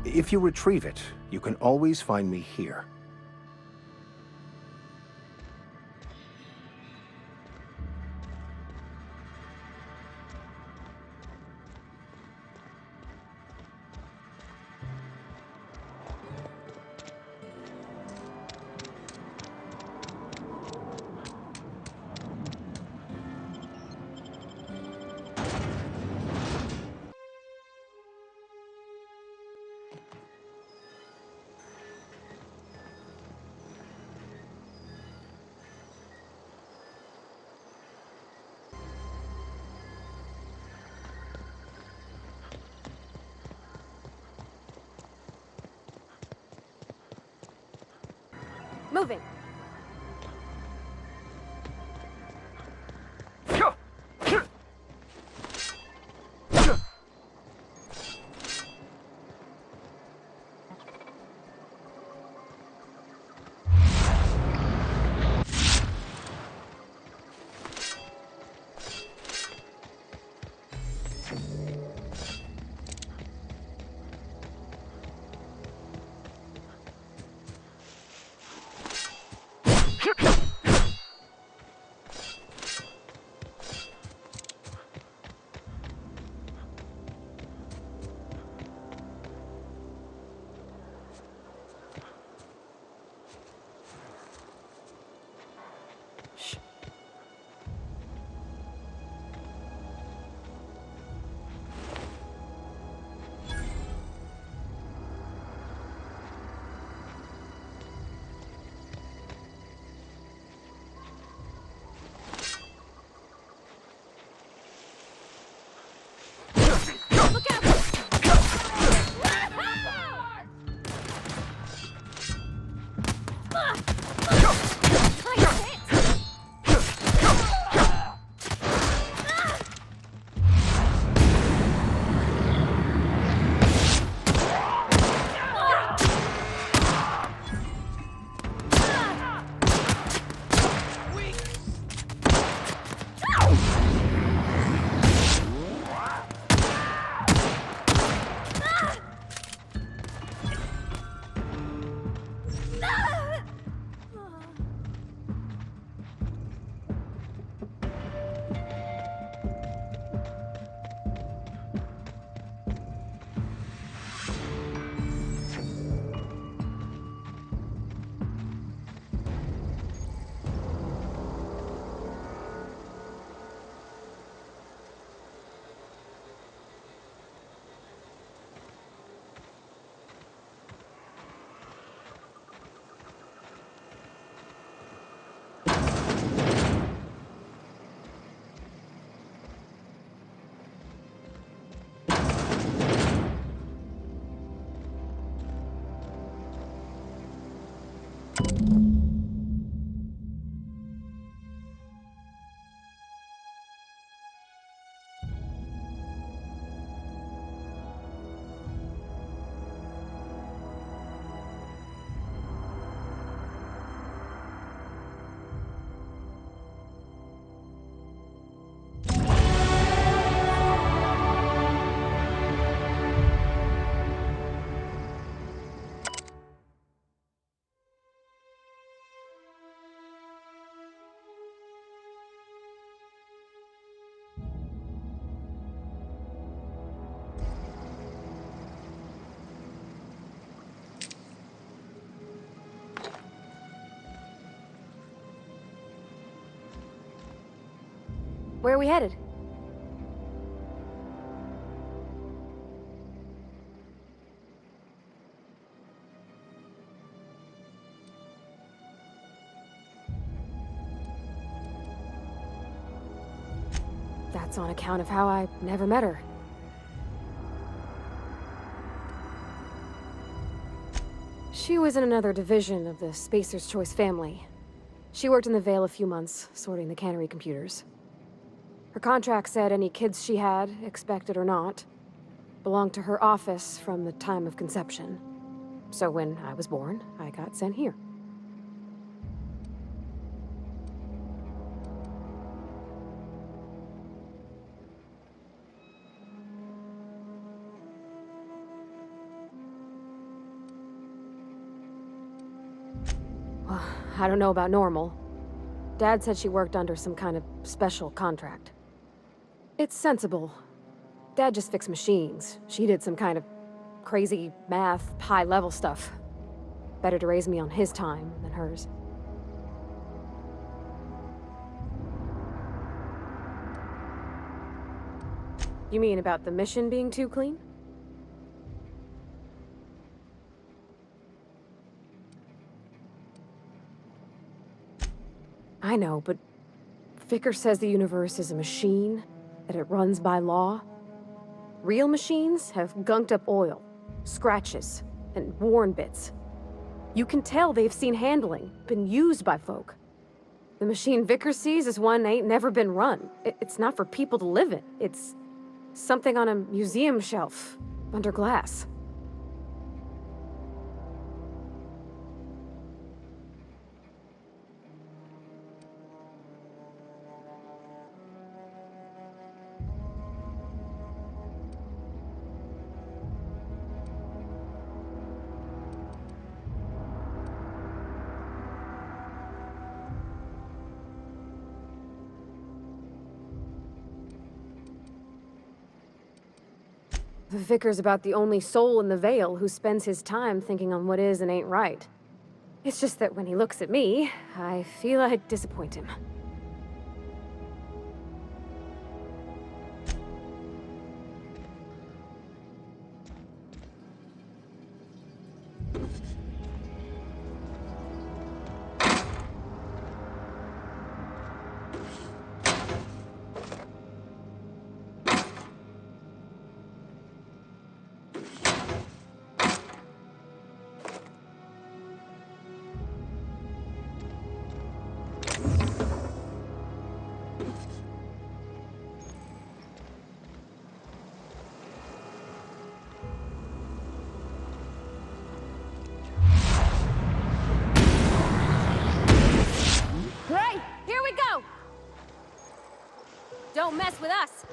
If you retrieve it, you can always find me here. Moving. Where are we headed? That's on account of how I never met her. She was in another division of the Spacer's Choice family. She worked in the Vale a few months, sorting the cannery computers. Her contract said any kids she had, expected or not, belonged to her office from the time of conception. So when I was born, I got sent here. Well, I don't know about normal. Dad said she worked under some kind of special contract. It's sensible. Dad just fixed machines. She did some kind of crazy math, high-level stuff. Better to raise me on his time than hers. You mean about the mission being too clean? I know, but Vicker says the universe is a machine, that it runs by law. Real machines have gunked up oil, scratches, and worn bits. You can tell they've seen handling, been used by folk. The machine Vicker sees is one ain't never been run. It's not for people to live in. It's something on a museum shelf, under glass. The Vicar's about the only soul in the Vale who spends his time thinking on what is and ain't right. It's just that when he looks at me, I feel I'd disappoint him. Don't mess with us.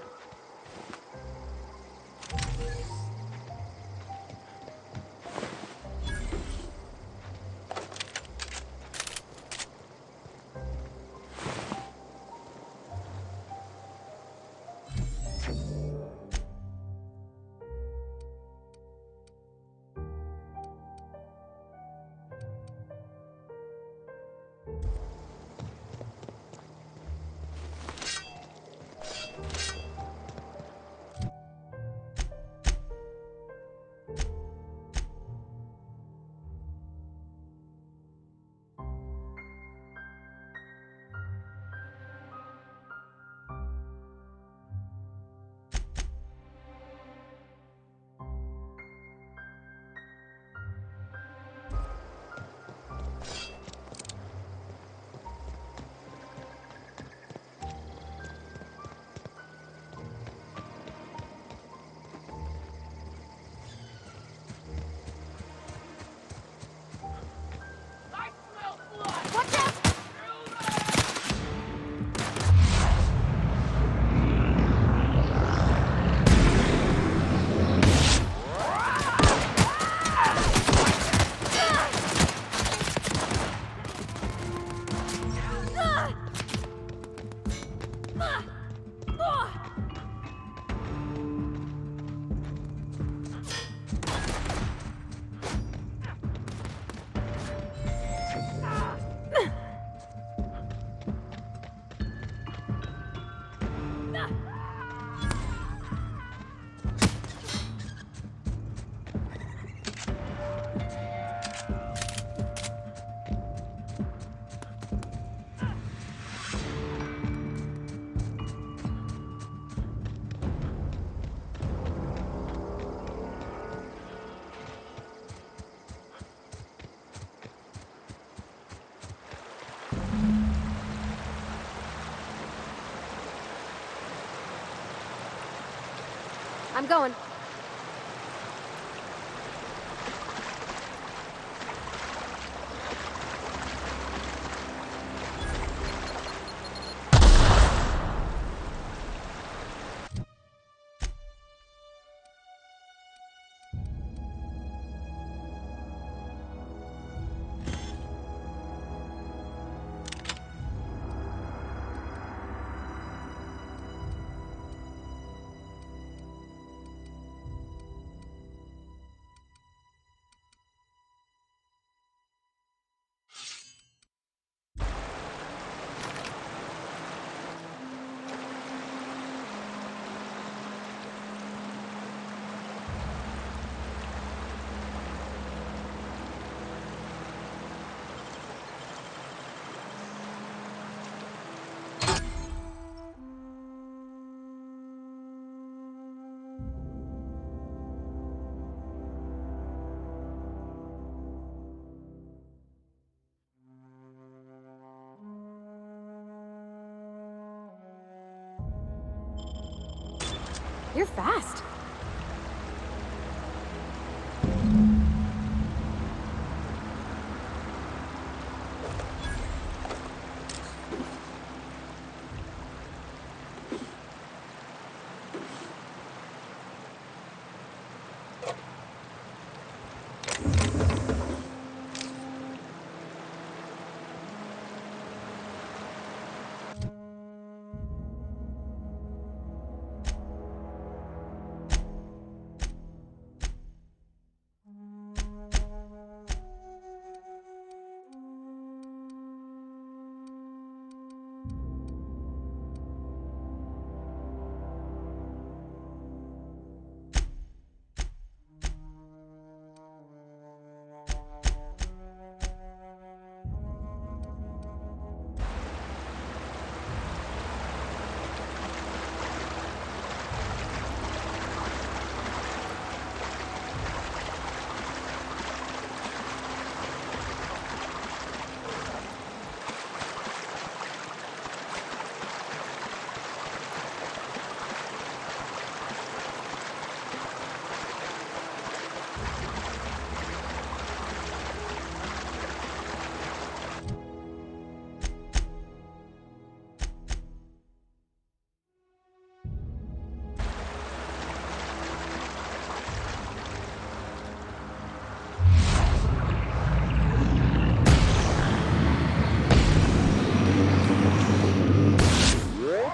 going. You're fast.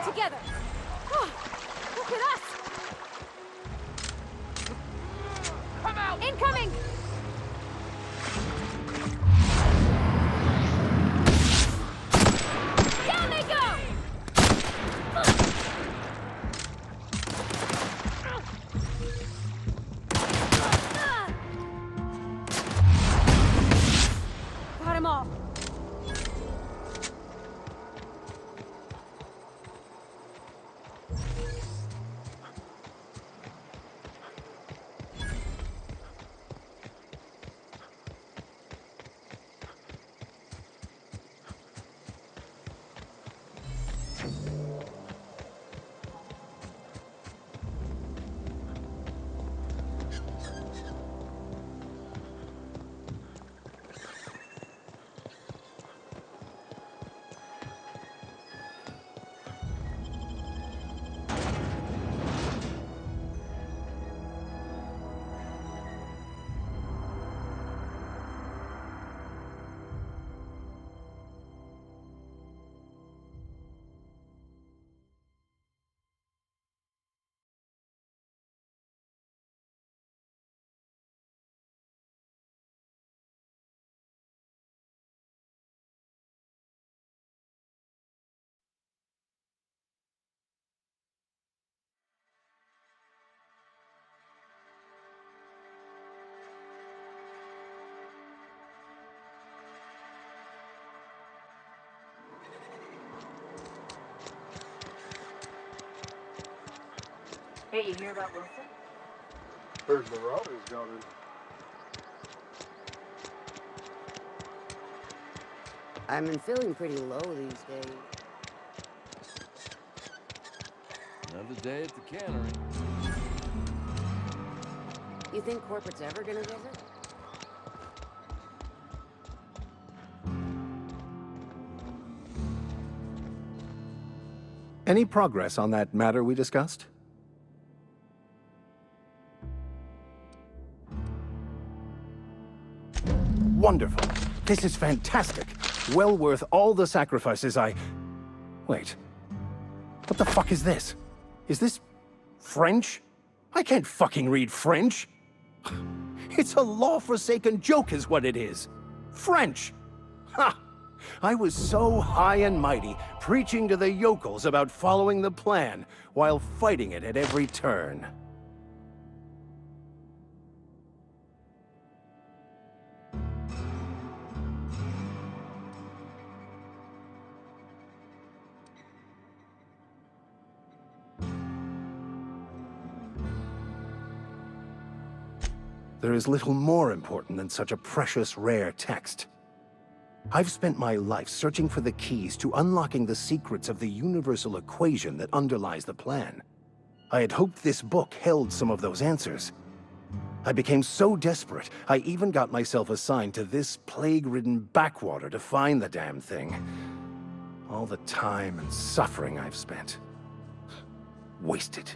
Together. Oh, look at us. Come out. Incoming. Down they go. Got him off. Hey, you hear about Wilson? Heard Marauders got in. I've been feeling pretty low these days. Another day at the cannery. You think corporate's ever gonna visit? Any progress on that matter we discussed? Wonderful. This is fantastic. Well worth all the sacrifices I... Wait. What the fuck is this? Is this... French? I can't fucking read French. It's a law-forsaken joke is what it is. French! Ha! I was so high and mighty, preaching to the yokels about following the plan, while fighting it at every turn. There is little more important than such a precious, rare text. I've spent my life searching for the keys to unlocking the secrets of the universal equation that underlies the plan. I had hoped this book held some of those answers. I became so desperate, I even got myself assigned to this plague-ridden backwater to find the damn thing. All the time and suffering I've spent. Wasted.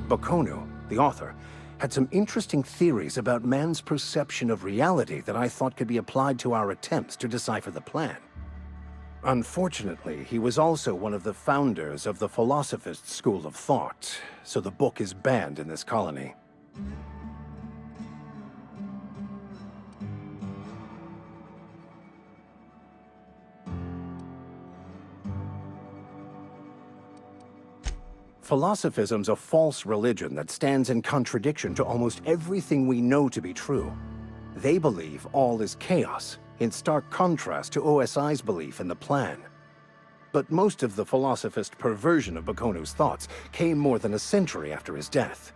Bokono, the author, had some interesting theories about man's perception of reality that I thought could be applied to our attempts to decipher the plan. Unfortunately, he was also one of the founders of the philosophist school of thought, so the book is banned in this colony. Philosophism's a false religion that stands in contradiction to almost everything we know to be true. They believe all is chaos, in stark contrast to OSI's belief in the plan. But most of the philosophist perversion of Bokono's thoughts came more than a century after his death.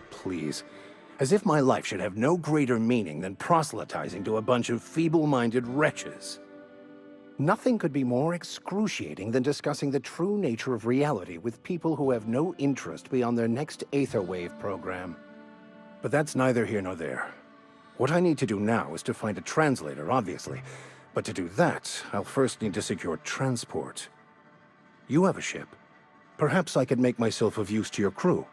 Please. As if my life should have no greater meaning than proselytizing to a bunch of feeble-minded wretches. Nothing could be more excruciating than discussing the true nature of reality with people who have no interest beyond their next Aetherwave program. But that's neither here nor there. What I need to do now is to find a translator, obviously. But to do that, I'll first need to secure transport. You have a ship. Perhaps I could make myself of use to your crew.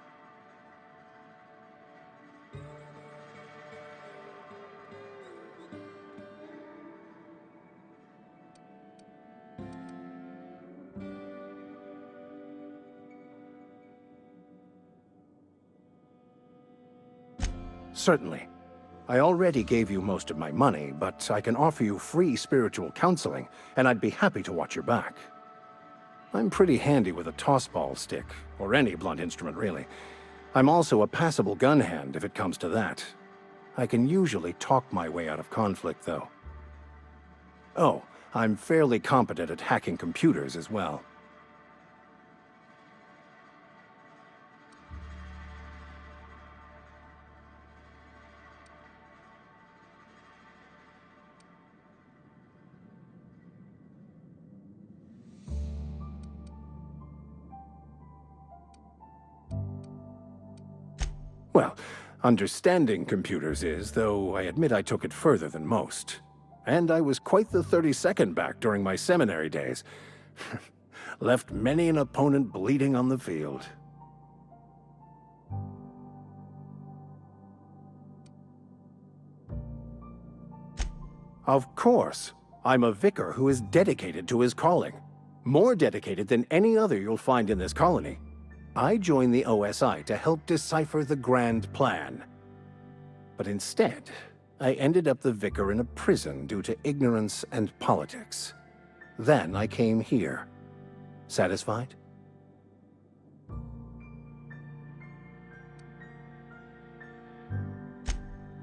Certainly. I already gave you most of my money, but I can offer you free spiritual counseling, and I'd be happy to watch your back. I'm pretty handy with a tossball stick, or any blunt instrument, really. I'm also a passable gun hand, if it comes to that. I can usually talk my way out of conflict, though. Oh, I'm fairly competent at hacking computers as well. Well, understanding computers is, though I admit I took it further than most. And I was quite the 32nd back during my seminary days. Left many an opponent bleeding on the field. Of course. I'm a vicar who is dedicated to his calling. More dedicated than any other you'll find in this colony. I joined the OSI to help decipher the grand plan. But instead, I ended up the vicar in a prison due to ignorance and politics. Then I came here. Satisfied?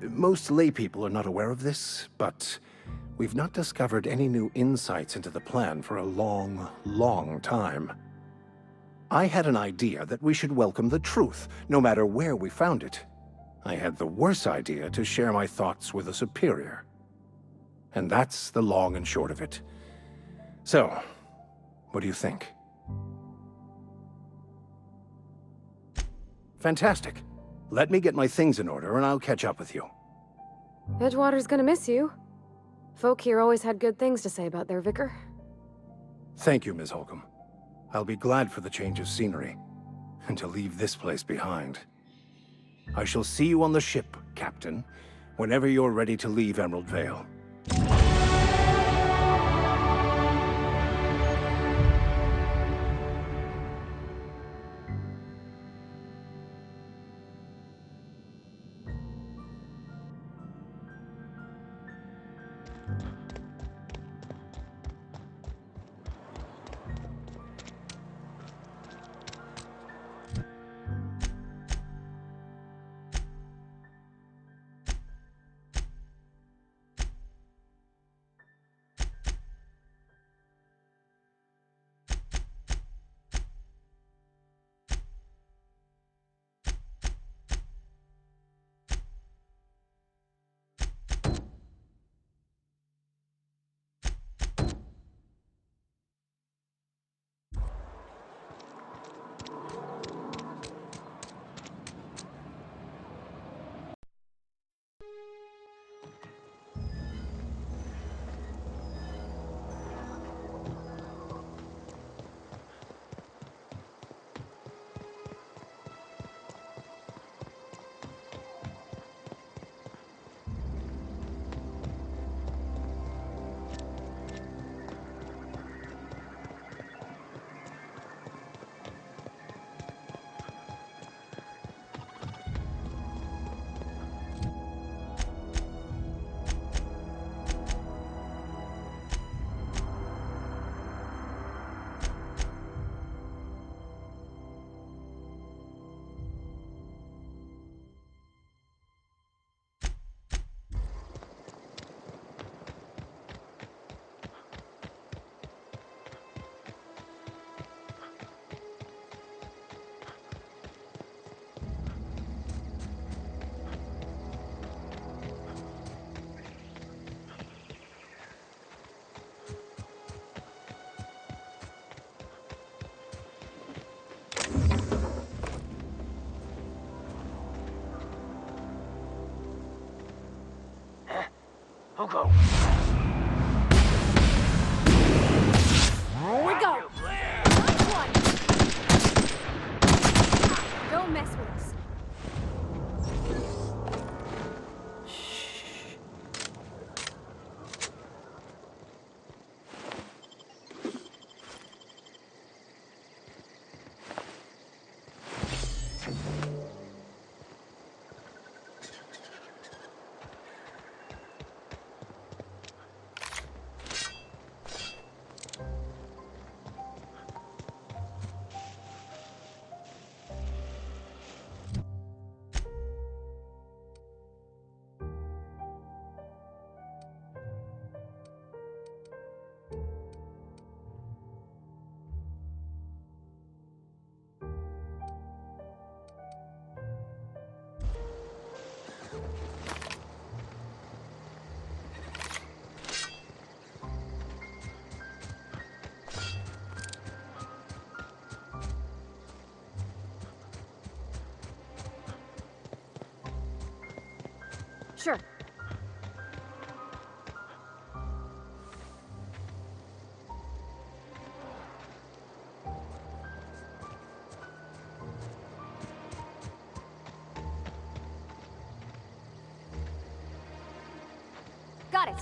Most laypeople are not aware of this, but we've not discovered any new insights into the plan for a long, long time. I had an idea that we should welcome the truth, no matter where we found it. I had the worse idea to share my thoughts with a superior. And that's the long and short of it. So, what do you think? Fantastic. Let me get my things in order and I'll catch up with you. Edgewater's gonna miss you. Folk here always had good things to say about their vicar. Thank you, Ms. Holcomb. I'll be glad for the change of scenery, and to leave this place behind. I shall see you on the ship, Captain, whenever you're ready to leave Emerald Vale. Go. We go. One. Don't mess with us. Sure. Got it.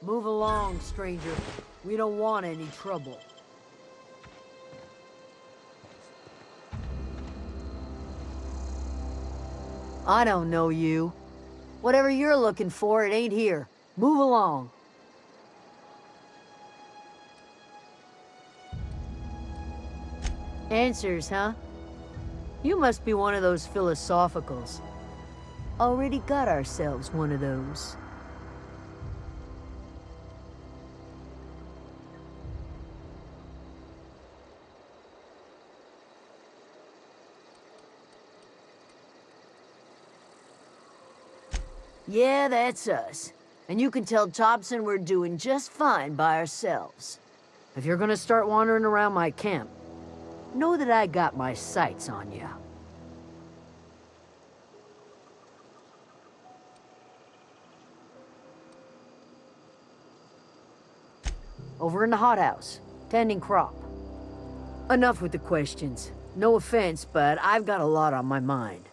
Move along, stranger. We don't want any trouble. I don't know you. Whatever you're looking for, it ain't here. Move along. Answers, huh? You must be one of those philosophicals. Already got ourselves one of those. Yeah, that's us. And you can tell Tobson we're doing just fine by ourselves. If you're gonna start wandering around my camp, know that I got my sights on you. Over in the hothouse, tending crop. Enough with the questions. No offense, but I've got a lot on my mind.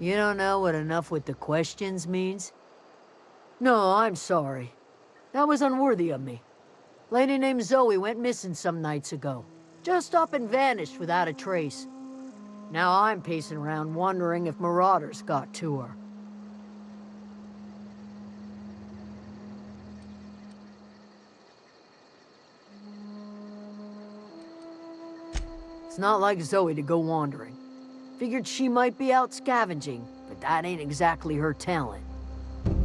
You don't know what enough with the questions means? No, I'm sorry. That was unworthy of me. Lady named Zoe went missing some nights ago. Just up and vanished without a trace. Now I'm pacing around wondering if marauders got to her. It's not like Zoe to go wandering. Figured she might be out scavenging, but that ain't exactly her talent.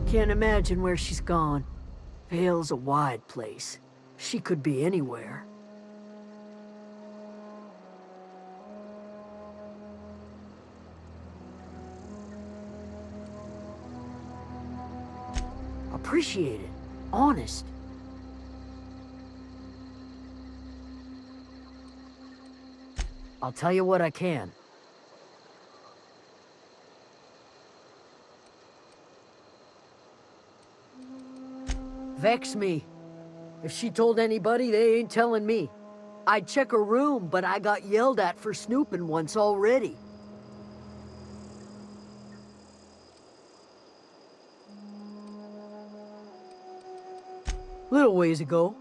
Can't imagine where she's gone. Vale's a wide place. She could be anywhere. Appreciate it. Honest. I'll tell you what I can. Vex me. If she told anybody, they ain't telling me. I'd check her room, but I got yelled at for snooping once already. Little ways ago.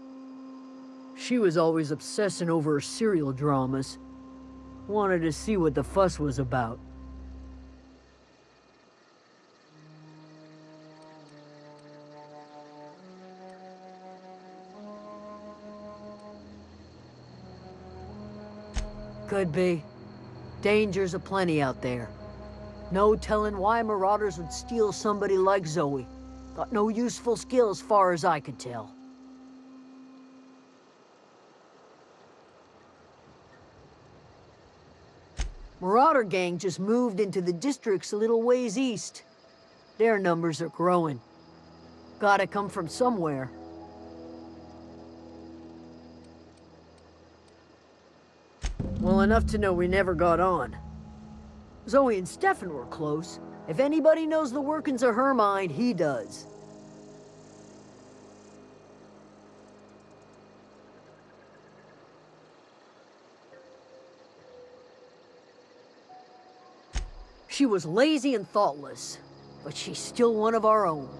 She was always obsessing over her serial dramas. Wanted to see what the fuss was about. Could be. Dangers aplenty out there. No telling why marauders would steal somebody like Zoe. Got no useful skill as far as I could tell. Marauder gang just moved into the districts a little ways east. Their numbers are growing. Gotta come from somewhere. Well, enough to know we never got on. Zoe and Stefan were close. If anybody knows the workings of her mind, he does. She was lazy and thoughtless, but she's still one of our own.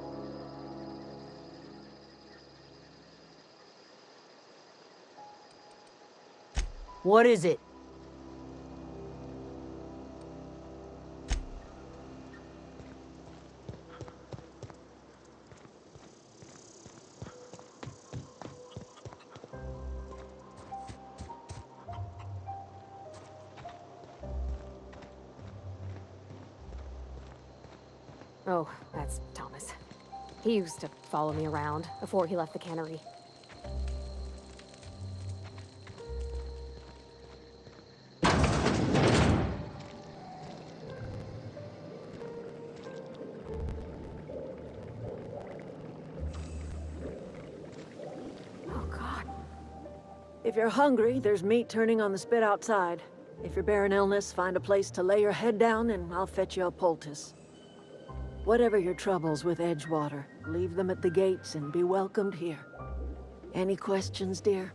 What is it? Oh, that's Thomas. He used to follow me around before he left the cannery. If you're hungry, there's meat turning on the spit outside. If you're bearing illness, find a place to lay your head down and I'll fetch you a poultice. Whatever your troubles with Edgewater, leave them at the gates and be welcomed here. Any questions, dear?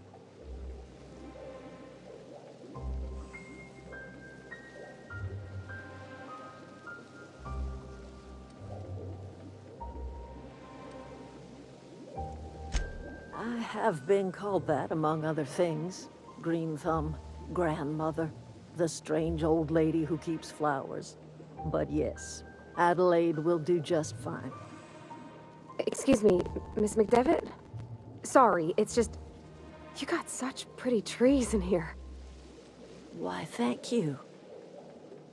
I have been called that, among other things. Green Thumb, grandmother, the strange old lady who keeps flowers. But yes, Adelaide will do just fine. Excuse me, Miss McDevitt? Sorry, it's just... You got such pretty trees in here. Why, thank you.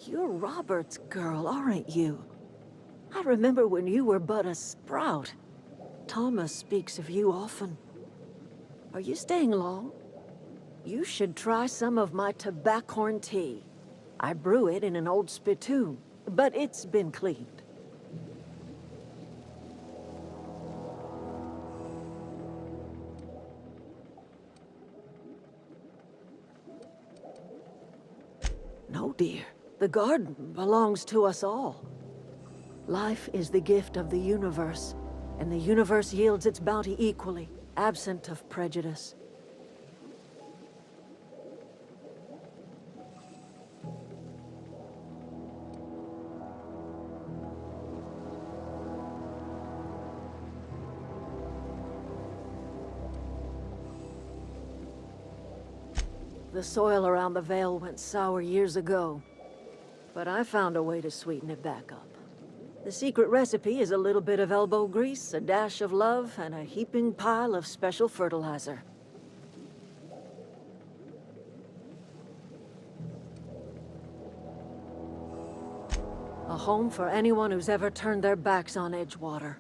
You're Robert's girl, aren't you? I remember when you were but a sprout. Thomas speaks of you often. Are you staying long? You should try some of my tobaccorn tea. I brew it in an old spittoon, but it's been cleaned. No, dear. The garden belongs to us all. Life is the gift of the universe, and the universe yields its bounty equally, absent of prejudice. The soil around the Vale went sour years ago, but I found a way to sweeten it back up. The secret recipe is a little bit of elbow grease, a dash of love, and a heaping pile of special fertilizer. A home for anyone who's ever turned their backs on Edgewater.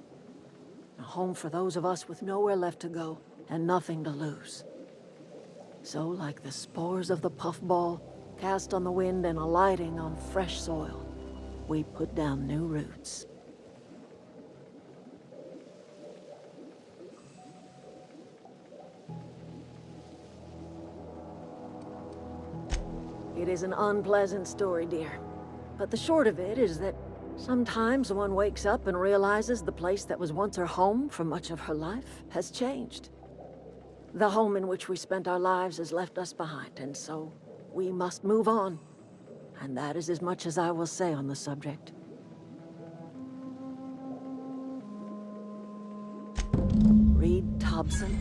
A home for those of us with nowhere left to go and nothing to lose. So, like the spores of the puffball, cast on the wind and alighting on fresh soil, we put down new roots. It is an unpleasant story, dear. But the short of it is that sometimes one wakes up and realizes the place that was once her home for much of her life has changed. The home in which we spent our lives has left us behind, and so we must move on. And that is as much as I will say on the subject. Reed Tobson?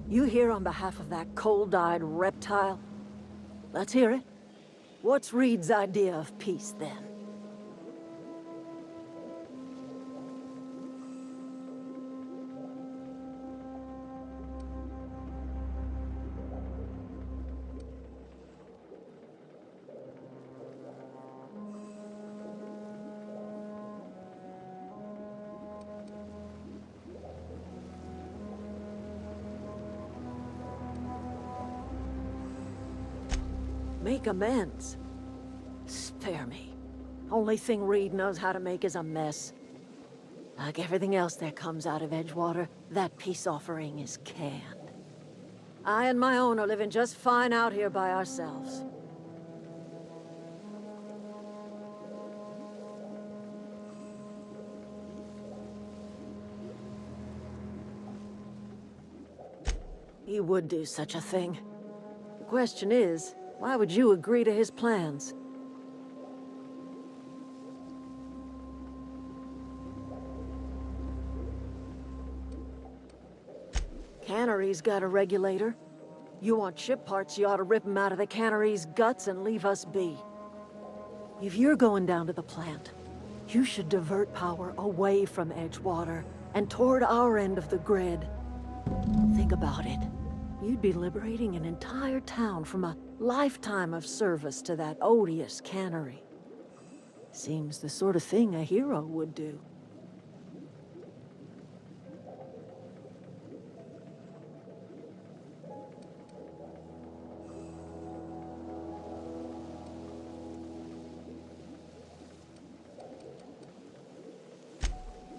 You here on behalf of that cold-eyed reptile? Let's hear it. What's Reed's idea of peace, then? Make amends. Spare me. Only thing Reed knows how to make is a mess. Like everything else that comes out of Edgewater, that peace offering is canned. I and my own are living just fine out here by ourselves. He would do such a thing. The question is, why would you agree to his plans? Cannery's got a regulator. You want ship parts, you ought to rip them out of the cannery's guts and leave us be. If you're going down to the plant, you should divert power away from Edgewater and toward our end of the grid. Think about it. You'd be liberating an entire town from a lifetime of service to that odious cannery. Seems the sort of thing a hero would do.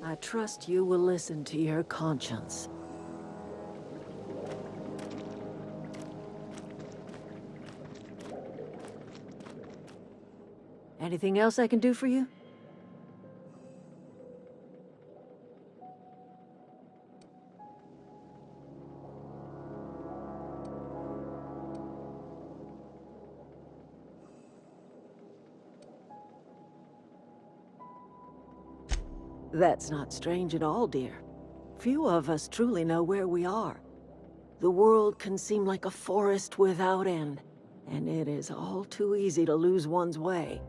I trust you will listen to your conscience. Anything else I can do for you? That's not strange at all, dear. Few of us truly know where we are. The world can seem like a forest without end, and it is all too easy to lose one's way.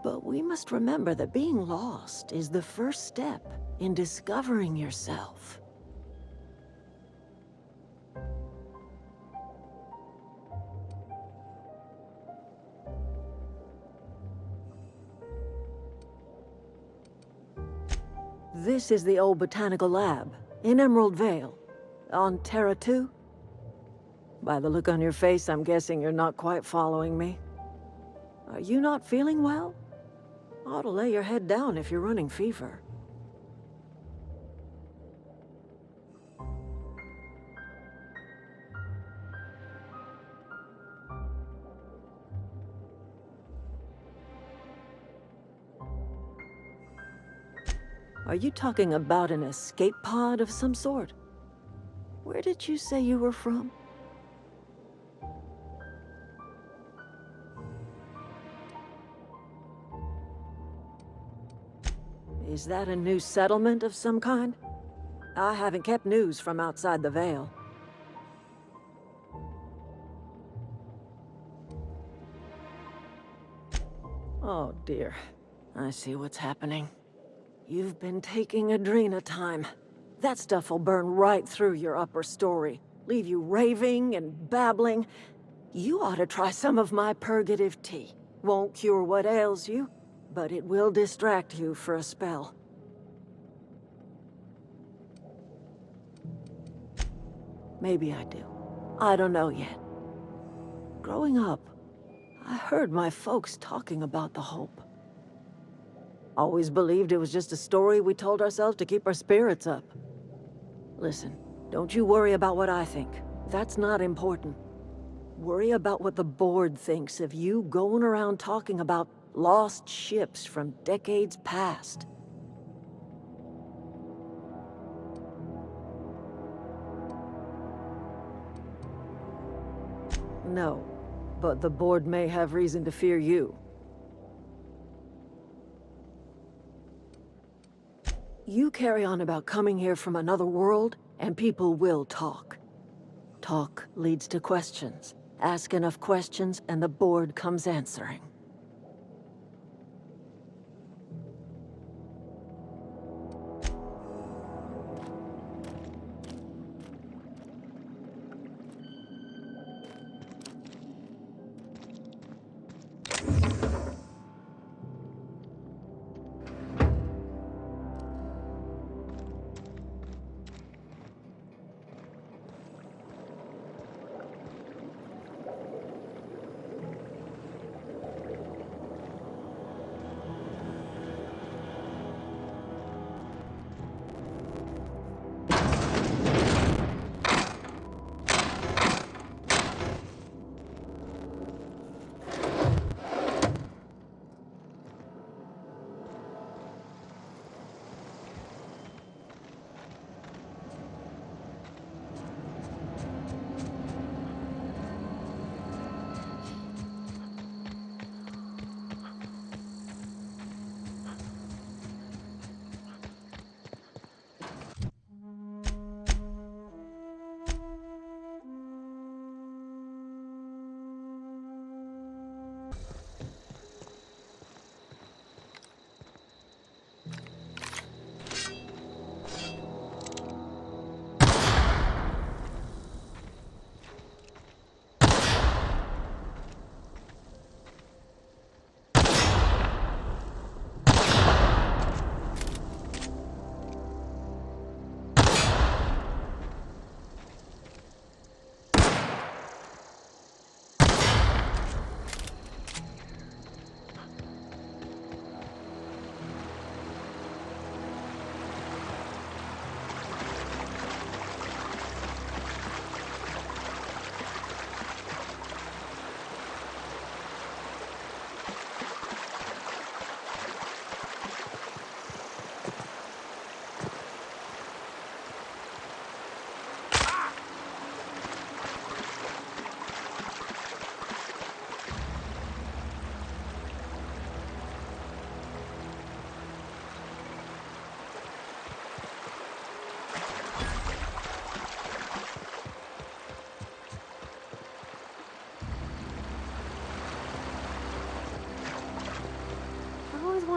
But we must remember that being lost is the first step in discovering yourself. This is the old botanical lab, in Emerald Vale, on Terra 2. By the look on your face, I'm guessing you're not quite following me. Are you not feeling well? Ought to lay your head down if you're running fever. Are you talking about an escape pod of some sort? Where did you say you were from? Is that a new settlement of some kind? I haven't kept news from outside the Vale. Oh dear, I see what's happening. You've been taking Adrena time. That stuff will burn right through your upper story, leave you raving and babbling. You ought to try some of my purgative tea. Won't cure what ails you, but it will distract you for a spell. Maybe I do. I don't know yet. Growing up, I heard my folks talking about the Hope. Always believed it was just a story we told ourselves to keep our spirits up. Listen, don't you worry about what I think. That's not important. Worry about what the board thinks of you going around talking about lost ships from decades past. No, but the board may have reason to fear you. You carry on about coming here from another world, and people will talk. Talk leads to questions. Ask enough questions, and the board comes answering.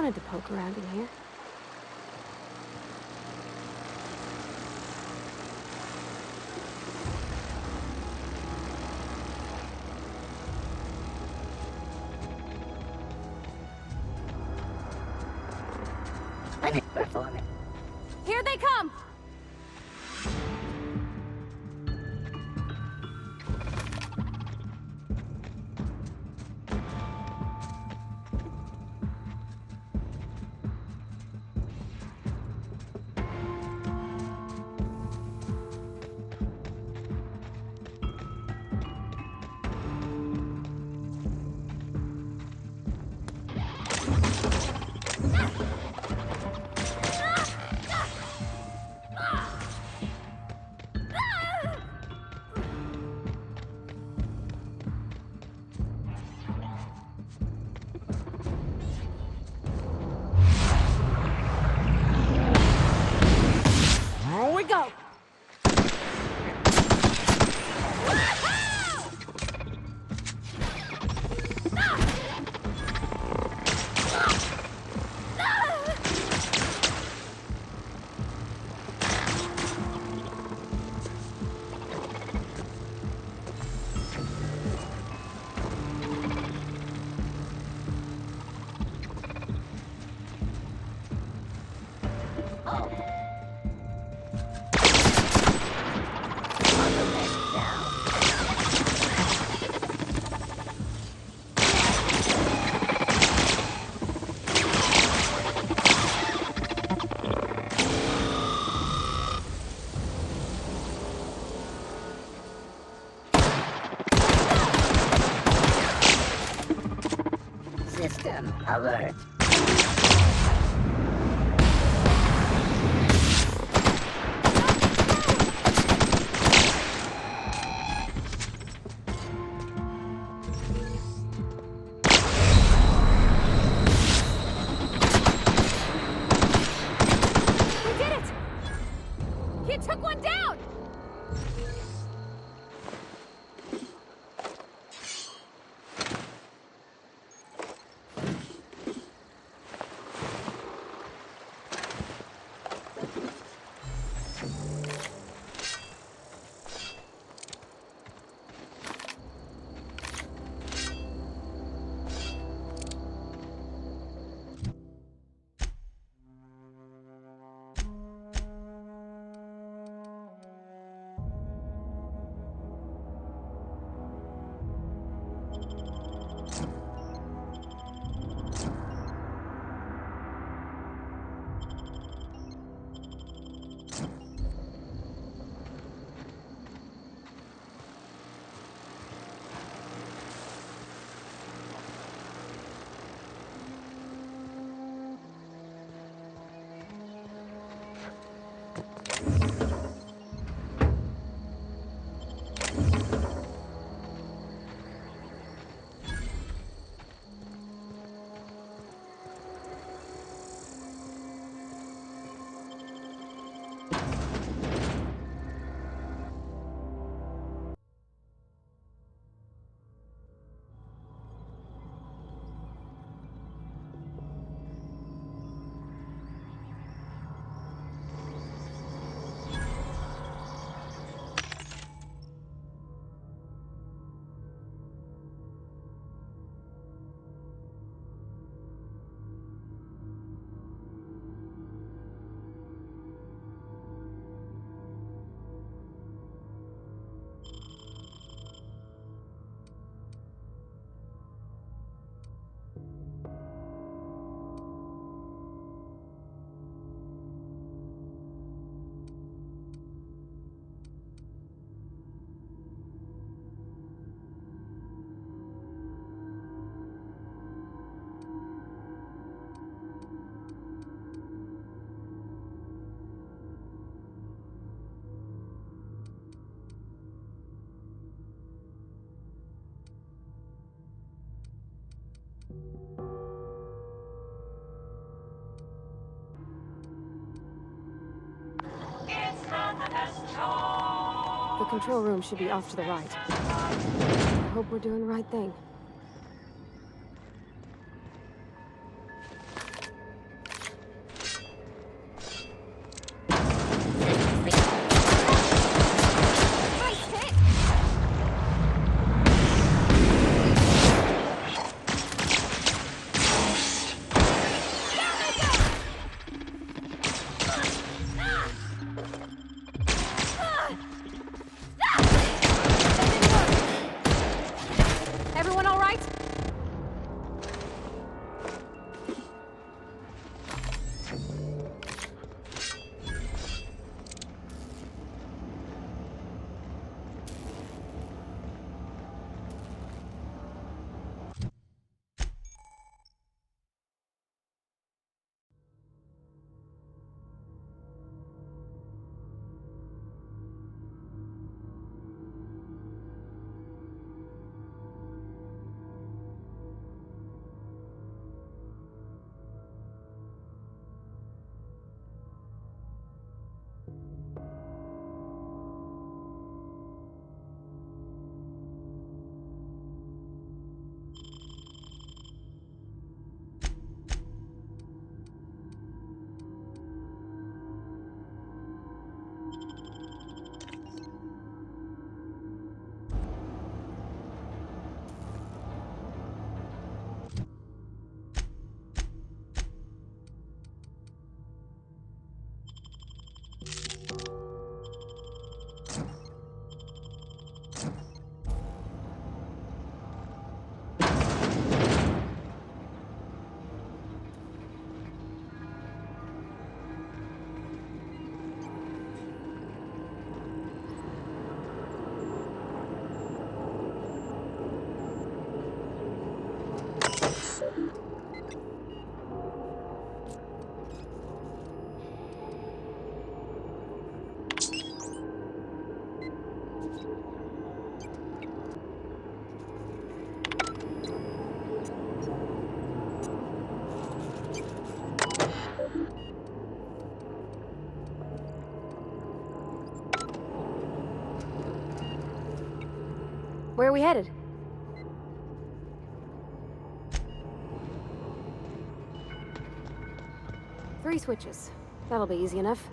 wanted to poke around in here. Here they come! Here we go! System alert. We did it! He took one down! The control room should be off to the right. I hope we're doing the right thing. we headed? Three switches. That'll be easy enough.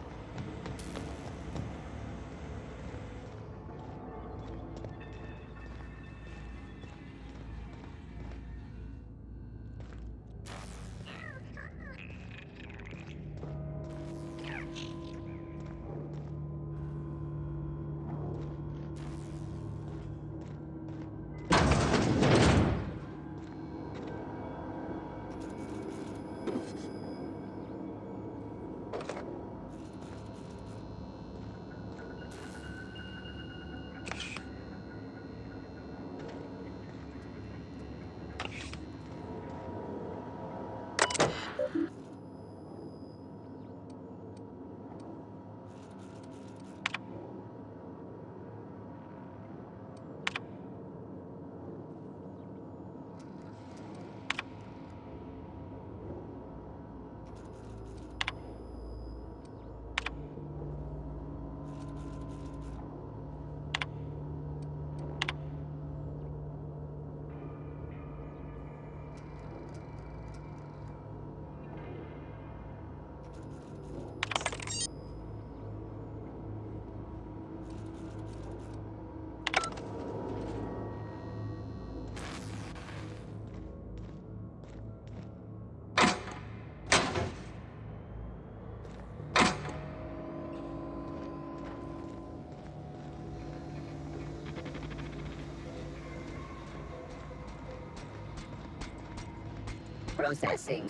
Processing.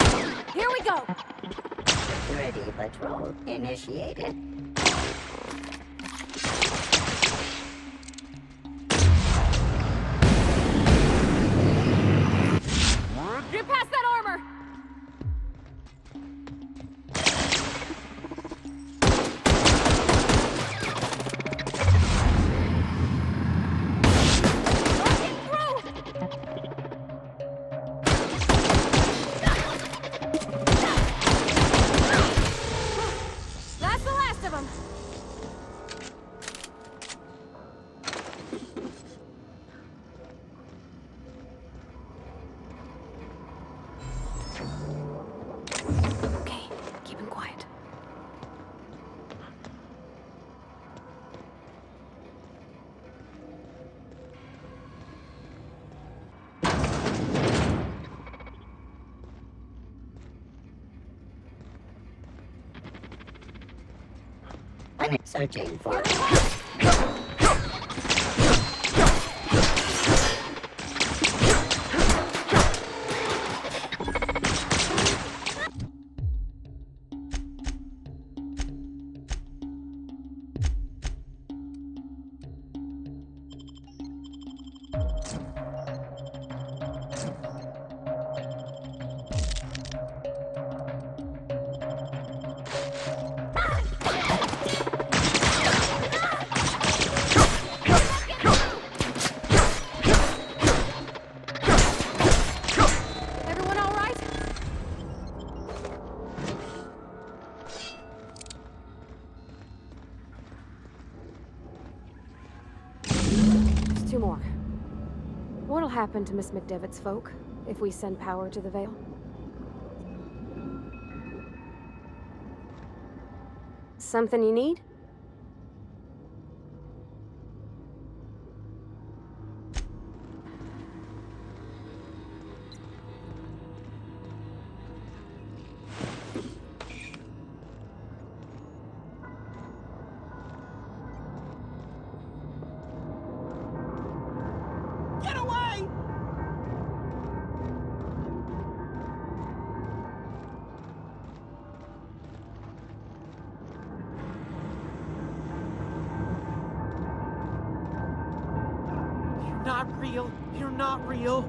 Here we go! Security patrol initiated. Get past that armor! I'm searching for... Two more. What'll happen to Miss McDevitt's folk if we send power to the Vale? Something you need? Not real. You're not real.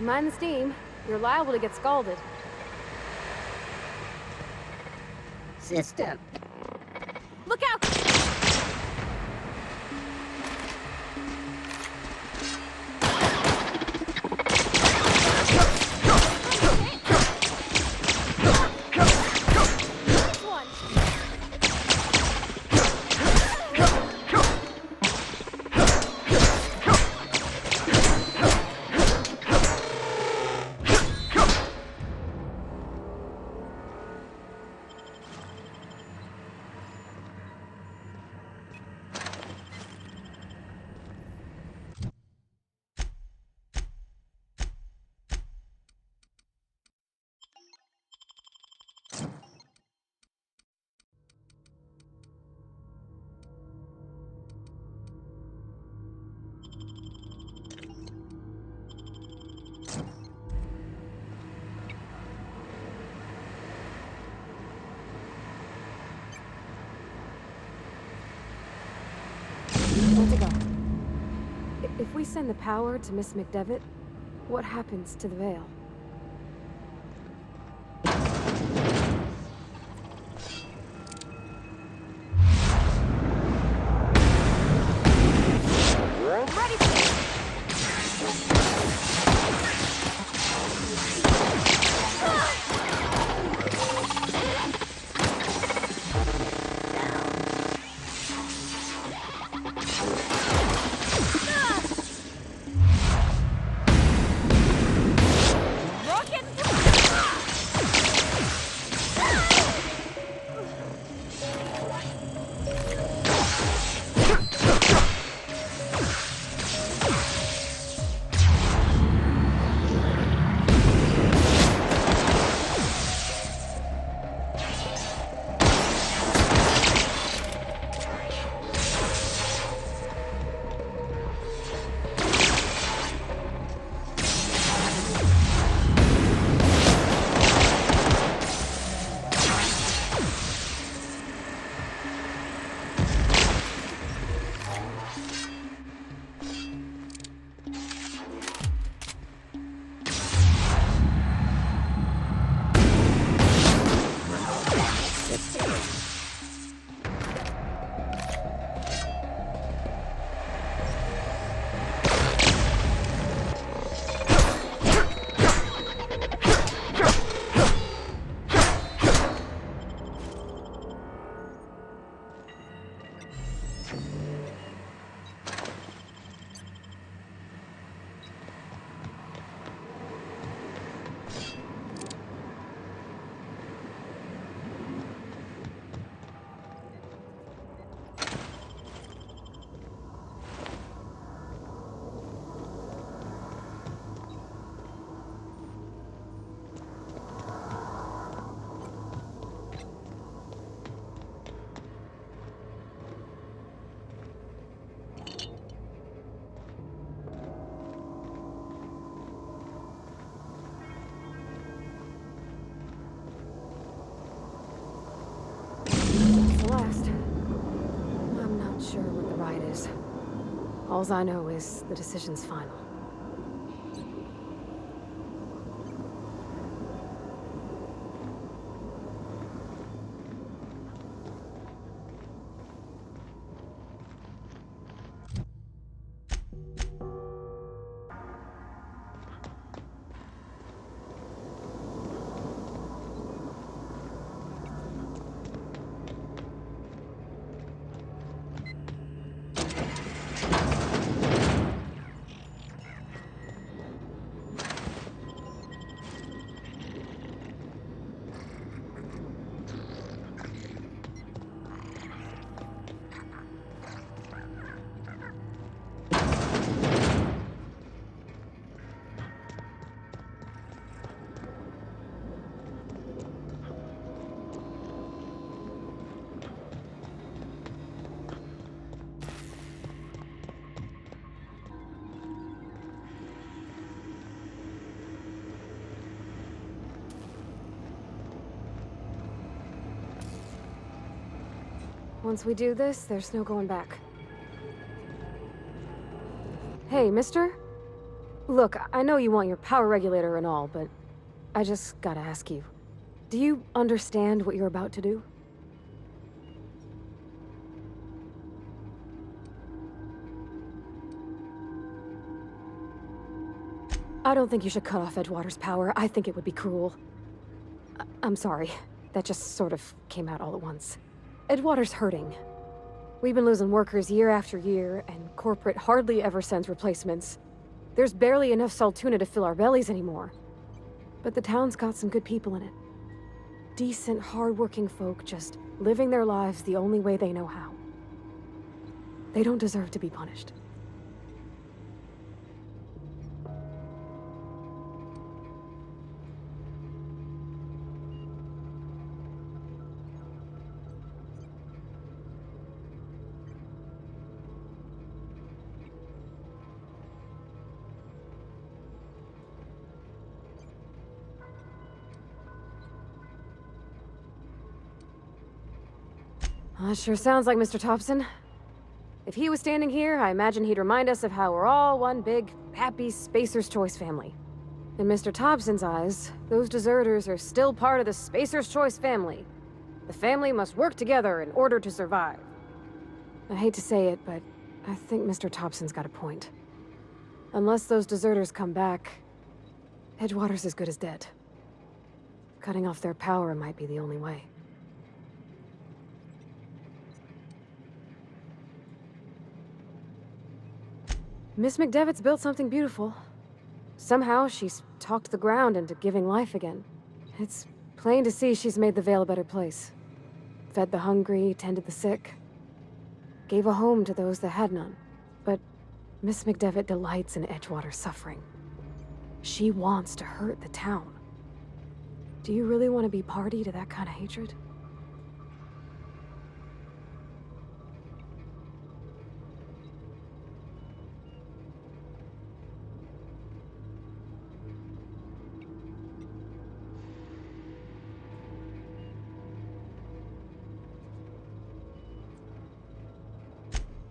Mind the steam. You're liable to get scalded. System. Look out! If we send the power to Miss McDevitt, what happens to the Vale? All I know is the decision's final. Once we do this, there's no going back. Hey, mister? Look, I know you want your power regulator and all, but I just gotta ask you. Do you understand what you're about to do? I don't think you should cut off Edgewater's power. I think it would be cruel. I'm sorry. That just sort of came out all at once. Edgewater's hurting. We've been losing workers year after year, and corporate hardly ever sends replacements. There's barely enough saltuna to fill our bellies anymore. But the town's got some good people in it. Decent, hard-working folk just living their lives the only way they know how. They don't deserve to be punished. That sure sounds like Mr. Tobson. If he was standing here, I imagine he'd remind us of how we're all one big, happy Spacer's Choice family. In Mr. Tobson's eyes, those deserters are still part of the Spacer's Choice family. The family must work together in order to survive. I hate to say it, but I think Mr. Tobson's got a point. Unless those deserters come back, Edgewater's as good as dead. Cutting off their power might be the only way. Miss McDevitt's built something beautiful. Somehow, she's talked the ground into giving life again. It's plain to see she's made the Vale a better place. Fed the hungry, tended the sick. Gave a home to those that had none. But Miss McDevitt delights in Edgewater's suffering. She wants to hurt the town. Do you really want to be party to that kind of hatred?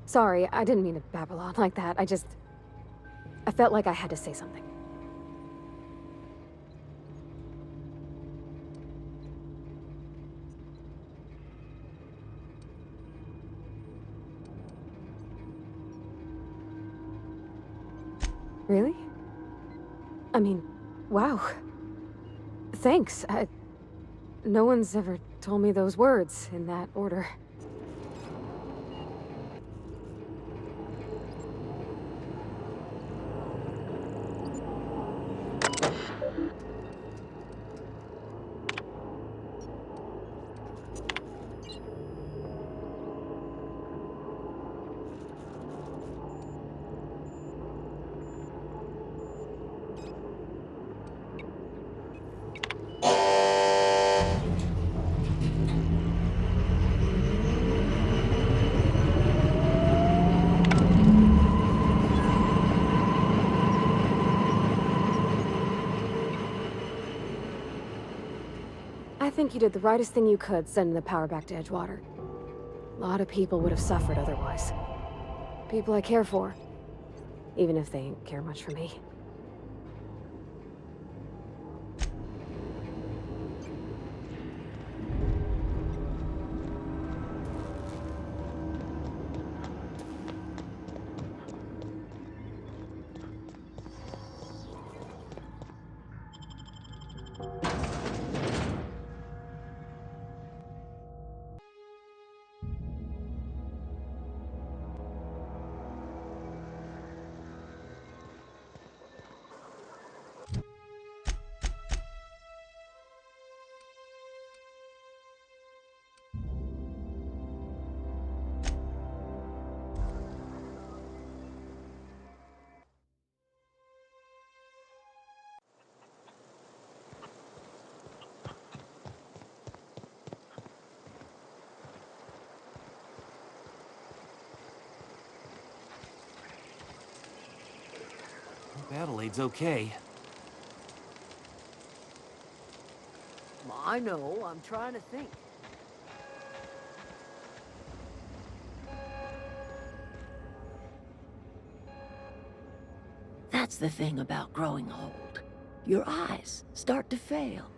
Sorry, I didn't mean to babble on like that. I felt like I had to say something. Really? I mean, wow. Thanks. No one's ever told me those words in that order. I think you did the rightest thing you could, sending the power back to Edgewater. A lot of people would have suffered otherwise. People I care for. Even if they ain't care much for me. Adelaide's okay. I know, I'm trying to think. That's the thing about growing old. Your eyes start to fail.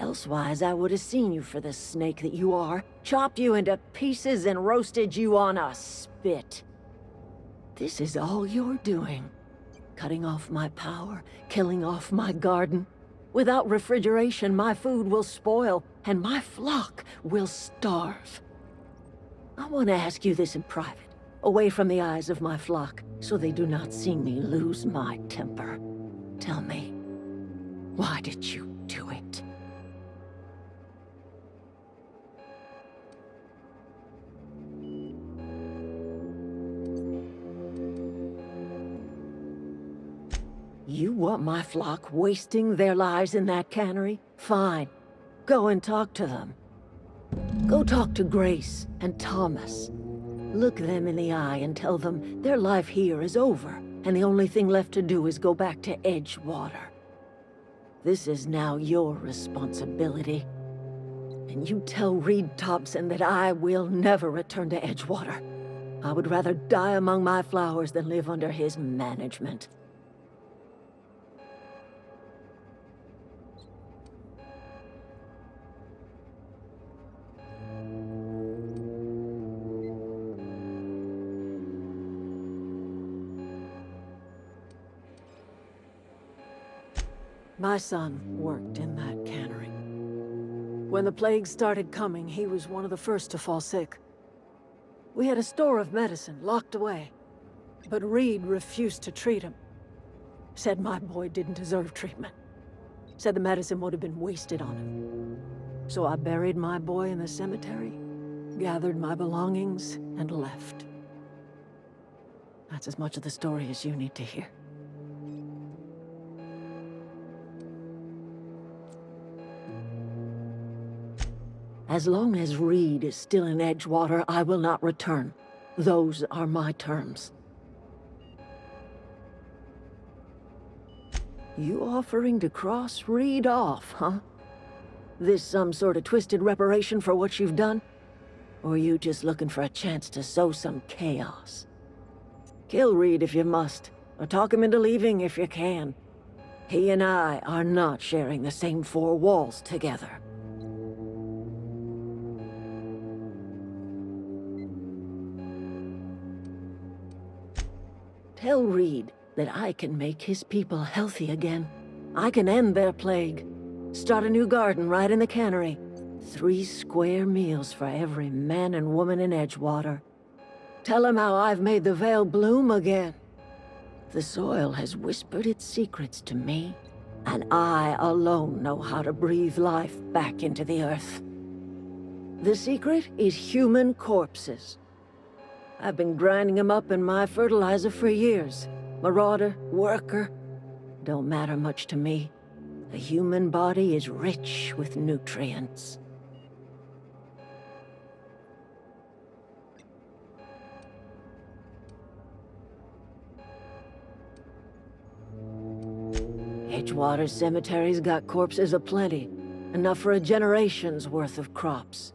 Elsewise, I would have seen you for the snake that you are, chopped you into pieces and roasted you on a spit. This is all you're doing. Cutting off my power, killing off my garden. Without refrigeration, my food will spoil, and my flock will starve. I want to ask you this in private, away from the eyes of my flock, so they do not see me lose my temper. Tell me, why did you do it? You want my flock wasting their lives in that cannery? Fine. Go and talk to them. Go talk to Grace and Thomas. Look them in the eye and tell them their life here is over, and the only thing left to do is go back to Edgewater. This is now your responsibility. And you tell Reed Tobson that I will never return to Edgewater. I would rather die among my flowers than live under his management. My son worked in that cannery. When the plague started coming, he was one of the first to fall sick. We had a store of medicine locked away, but Reed refused to treat him. Said my boy didn't deserve treatment. Said the medicine would have been wasted on him. So I buried my boy in the cemetery, gathered my belongings, and left. That's as much of the story as you need to hear. As long as Reed is still in Edgewater, I will not return. Those are my terms. You offering to cross Reed off, huh? This some sort of twisted reparation for what you've done? Or you just looking for a chance to sow some chaos? Kill Reed if you must, or talk him into leaving if you can. He and I are not sharing the same four walls together. Tell Reed that I can make his people healthy again. I can end their plague. Start a new garden right in the cannery. 3 square meals for every man and woman in Edgewater. Tell him how I've made the Vale bloom again. The soil has whispered its secrets to me, and I alone know how to breathe life back into the earth. The secret is human corpses. I've been grinding them up in my fertilizer for years. Marauder, worker, don't matter much to me. The human body is rich with nutrients. Edgewater Cemetery's got corpses aplenty, enough for a generation's worth of crops.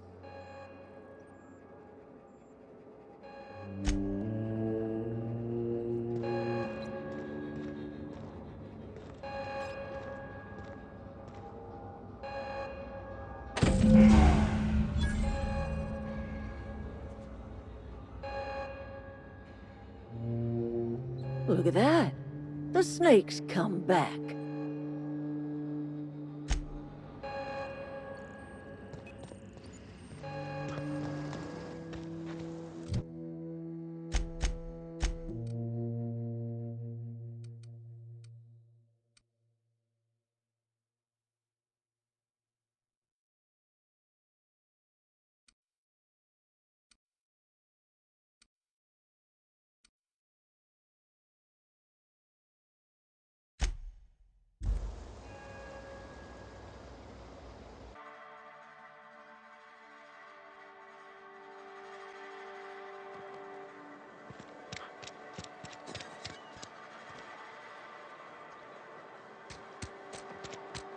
Look at that. The snake's come back.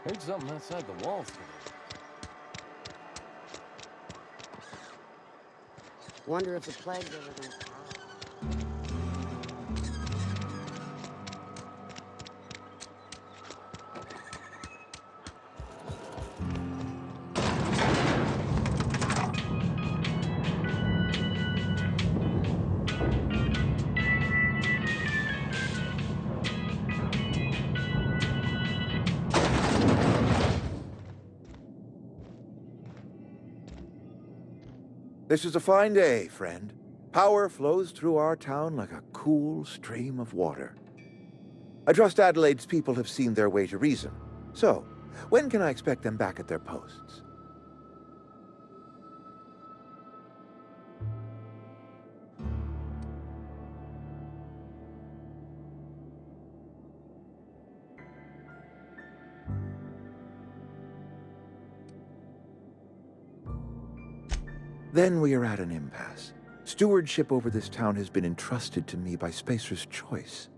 Heard something outside the walls today. Wonder if the plague's ever gonna... This is a fine day, friend. Power flows through our town like a cool stream of water. I trust Adelaide's people have seen their way to reason. So, when can I expect them back at their posts? Then we are at an impasse. Stewardship over this town has been entrusted to me by Spacer's choice.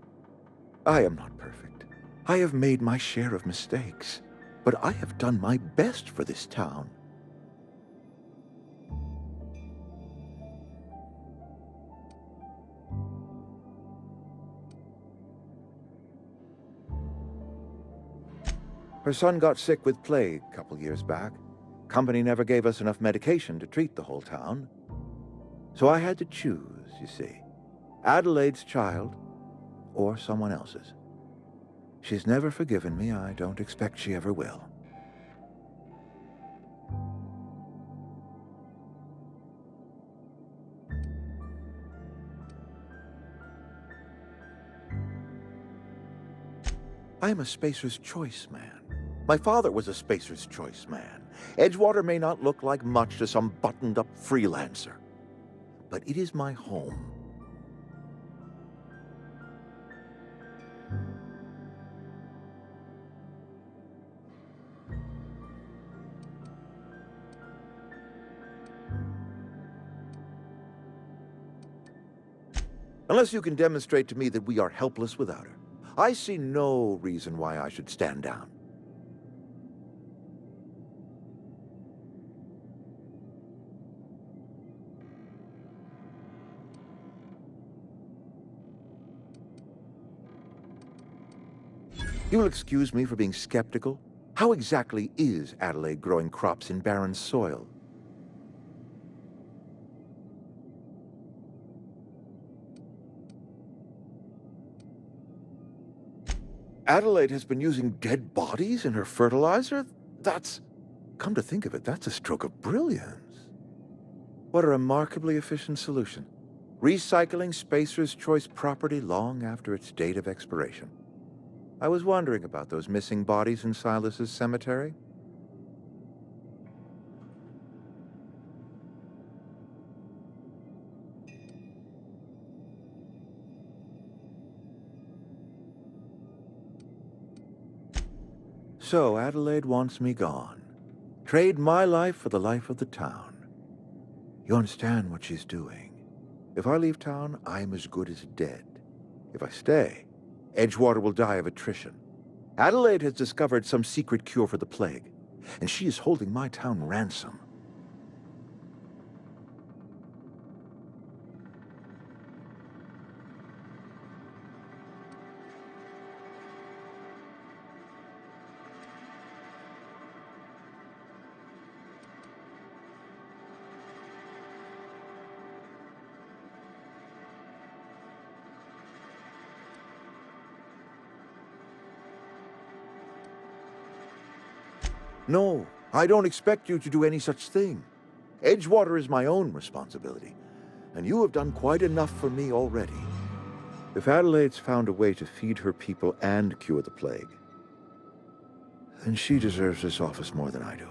I am not perfect. I have made my share of mistakes, but I have done my best for this town. Her son got sick with plague a couple years back. Company never gave us enough medication to treat the whole town. So I had to choose, you see. Adelaide's child or someone else's. She's never forgiven me. I don't expect she ever will. I'm a Spacer's Choice man. My father was a Spacer's Choice man. Edgewater may not look like much to some buttoned-up freelancer, but it is my home. Unless you can demonstrate to me that we are helpless without her, I see no reason why I should stand down. You'll excuse me for being skeptical. How exactly is Adelaide growing crops in barren soil? Adelaide has been using dead bodies in her fertilizer? That's... Come to think of it, that's a stroke of brilliance. What a remarkably efficient solution. Recycling Spacer's Choice property long after its date of expiration. I was wondering about those missing bodies in Silas's cemetery. So Adelaide wants me gone. Trade my life for the life of the town. You understand what she's doing. If I leave town, I'm as good as dead. If I stay, Edgewater will die of attrition. Adelaide has discovered some secret cure for the plague, and she is holding my town ransom. No, I don't expect you to do any such thing. Edgewater is my own responsibility, and you have done quite enough for me already. If Adelaide's found a way to feed her people and cure the plague, then she deserves this office more than I do.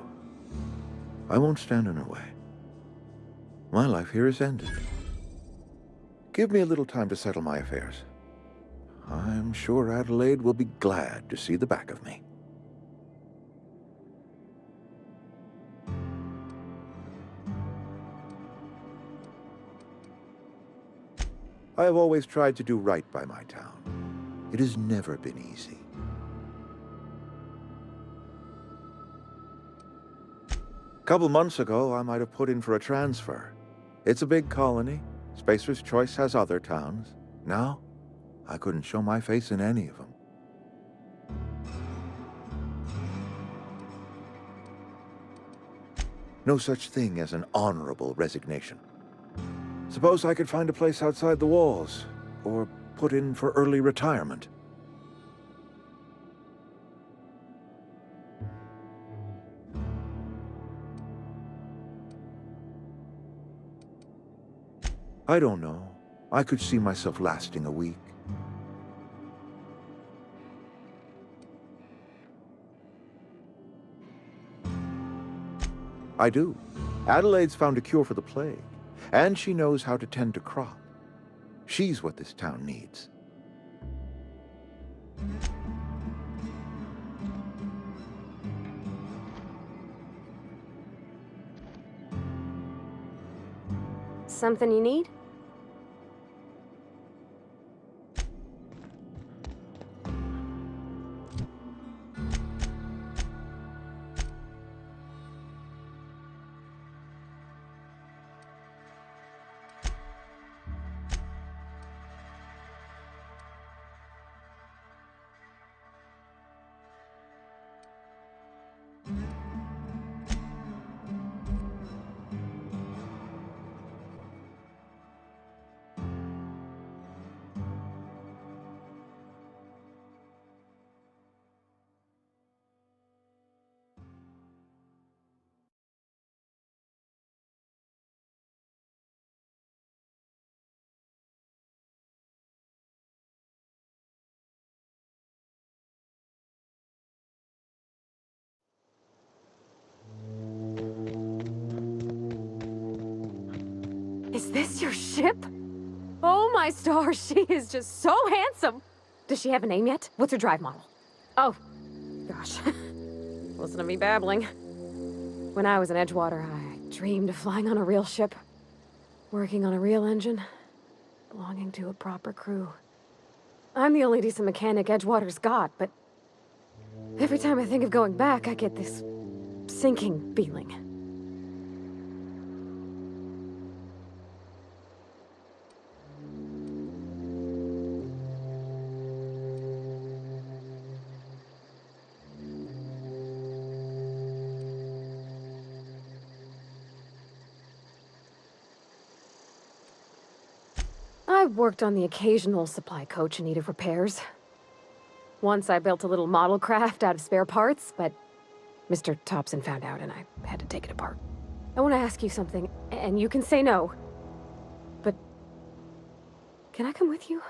I won't stand in her way. My life here is ended. Give me a little time to settle my affairs. I'm sure Adelaide will be glad to see the back of me. I have always tried to do right by my town. It has never been easy. A couple months ago, I might have put in for a transfer. It's a big colony. Spacer's Choice has other towns. Now, I couldn't show my face in any of them. No such thing as an honorable resignation. Suppose I could find a place outside the walls, or put in for early retirement. I don't know. I could see myself lasting a week. I do. Adelaide's found a cure for the plague. And she knows how to tend a crop. She's what this town needs. Something you need? Is this your ship? Oh my stars, she is just so handsome! Does she have a name yet? What's her drive model? Oh, gosh. Listen to me babbling. When I was in Edgewater, I dreamed of flying on a real ship, working on a real engine, belonging to a proper crew. I'm the only decent mechanic Edgewater's got, but every time I think of going back, I get this sinking feeling. I worked on the occasional supply coach in need of repairs. Once I built a little model craft out of spare parts, but Mr. Tobson found out and I had to take it apart. I want to ask you something, and you can say no. But can I come with you?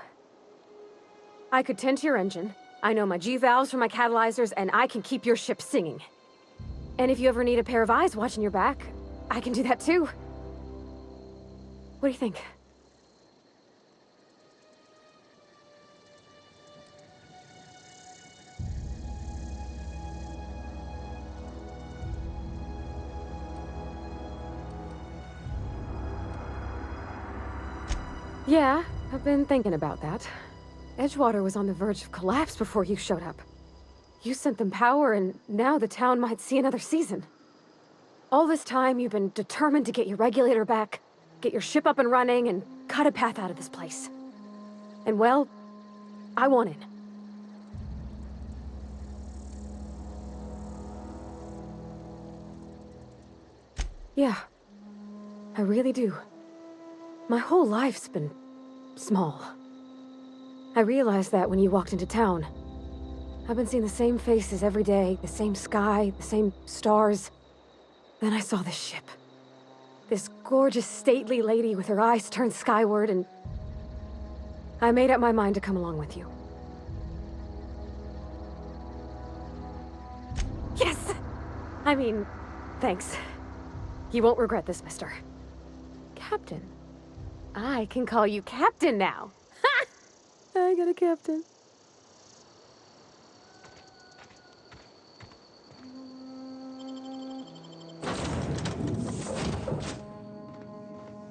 I could tend to your engine. I know my G-valves for my catalyzers, and I can keep your ship singing. And if you ever need a pair of eyes watching your back, I can do that too. What do you think? Yeah, I've been thinking about that. Edgewater was on the verge of collapse before you showed up. You sent them power, and now the town might see another season. All this time, you've been determined to get your regulator back, get your ship up and running, and cut a path out of this place. And well, I want in. Yeah, I really do. My whole life's been small. I realized that when you walked into town. I've been seeing the same faces every day, the same sky, the same stars. Then I saw this ship. This gorgeous, stately lady with her eyes turned skyward, and I made up my mind to come along with you. Yes! I mean, thanks. You won't regret this, mister. Captain. I can call you Captain now. Ha! I got a captain.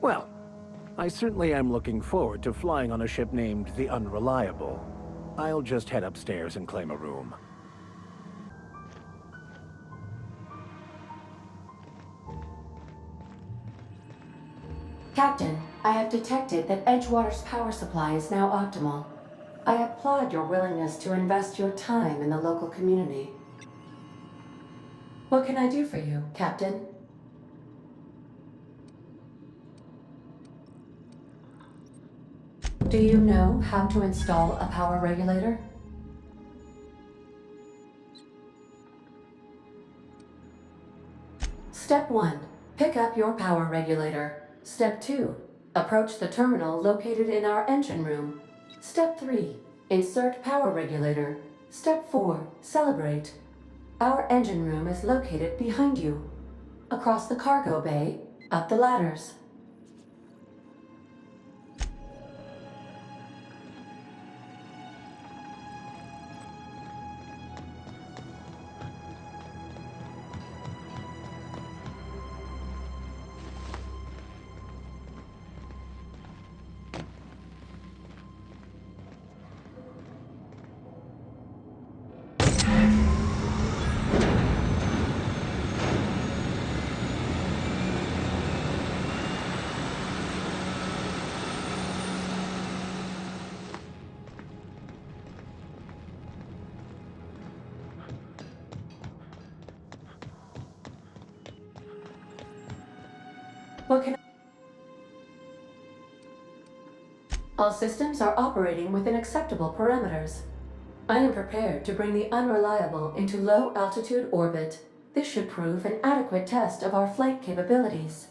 Well, I certainly am looking forward to flying on a ship named the Unreliable. I'll just head upstairs and claim a room. Captain, I have detected that Edgewater's power supply is now optimal. I applaud your willingness to invest your time in the local community. What can I do for you, Captain? Do you know how to install a power regulator? Step 1. Pick up your power regulator. Step 2. Approach the terminal located in our engine room. Step 3. Insert power regulator. Step 4. Celebrate. Our engine room is located behind you. Across the cargo bay, up the ladders. What can All systems are operating within acceptable parameters. I am prepared to bring the Unreliable into low-altitude orbit. This should prove an adequate test of our flight capabilities.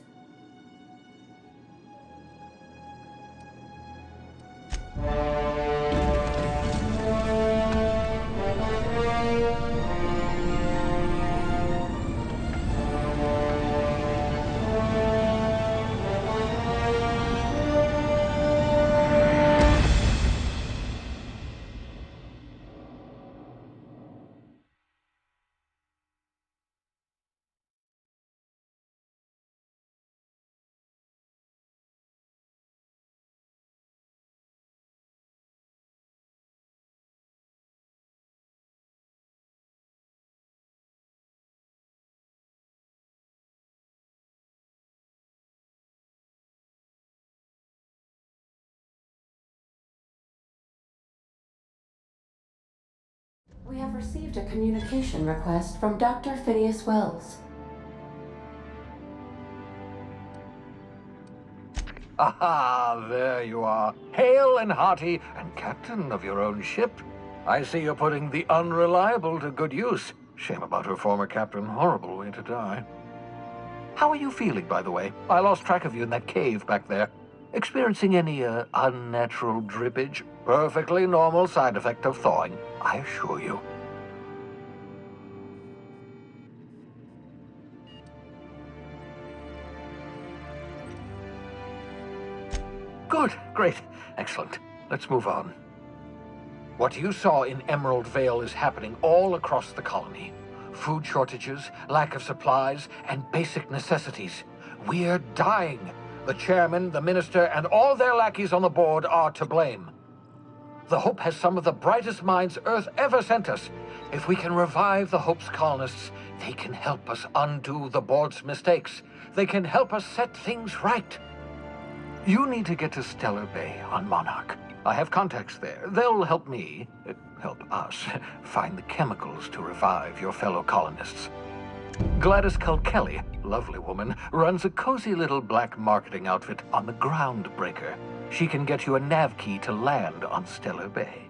We have received a communication request from Dr. Phineas Wells. Aha, there you are. Hale and hearty, and captain of your own ship. I see you're putting the Unreliable to good use. Shame about her former captain. Horrible way to die. How are you feeling, by the way? I lost track of you in that cave back there. Experiencing any, unnatural drippage? Perfectly normal side effect of thawing, I assure you. Good, great, excellent. Let's move on. What you saw in Emerald Vale is happening all across the colony. Food shortages, lack of supplies, and basic necessities. We're dying. The chairman, the minister, and all their lackeys on the board are to blame. The Hope has some of the brightest minds Earth ever sent us. If we can revive the Hope's colonists, they can help us undo the board's mistakes. They can help us set things right. You need to get to Stellar Bay on Monarch. I have contacts there. They'll help me, help us, find the chemicals to revive your fellow colonists. Gladys Kelly, lovely woman, runs a cozy little black marketing outfit on the Groundbreaker. She can get you a nav key to land on Stellar Bay.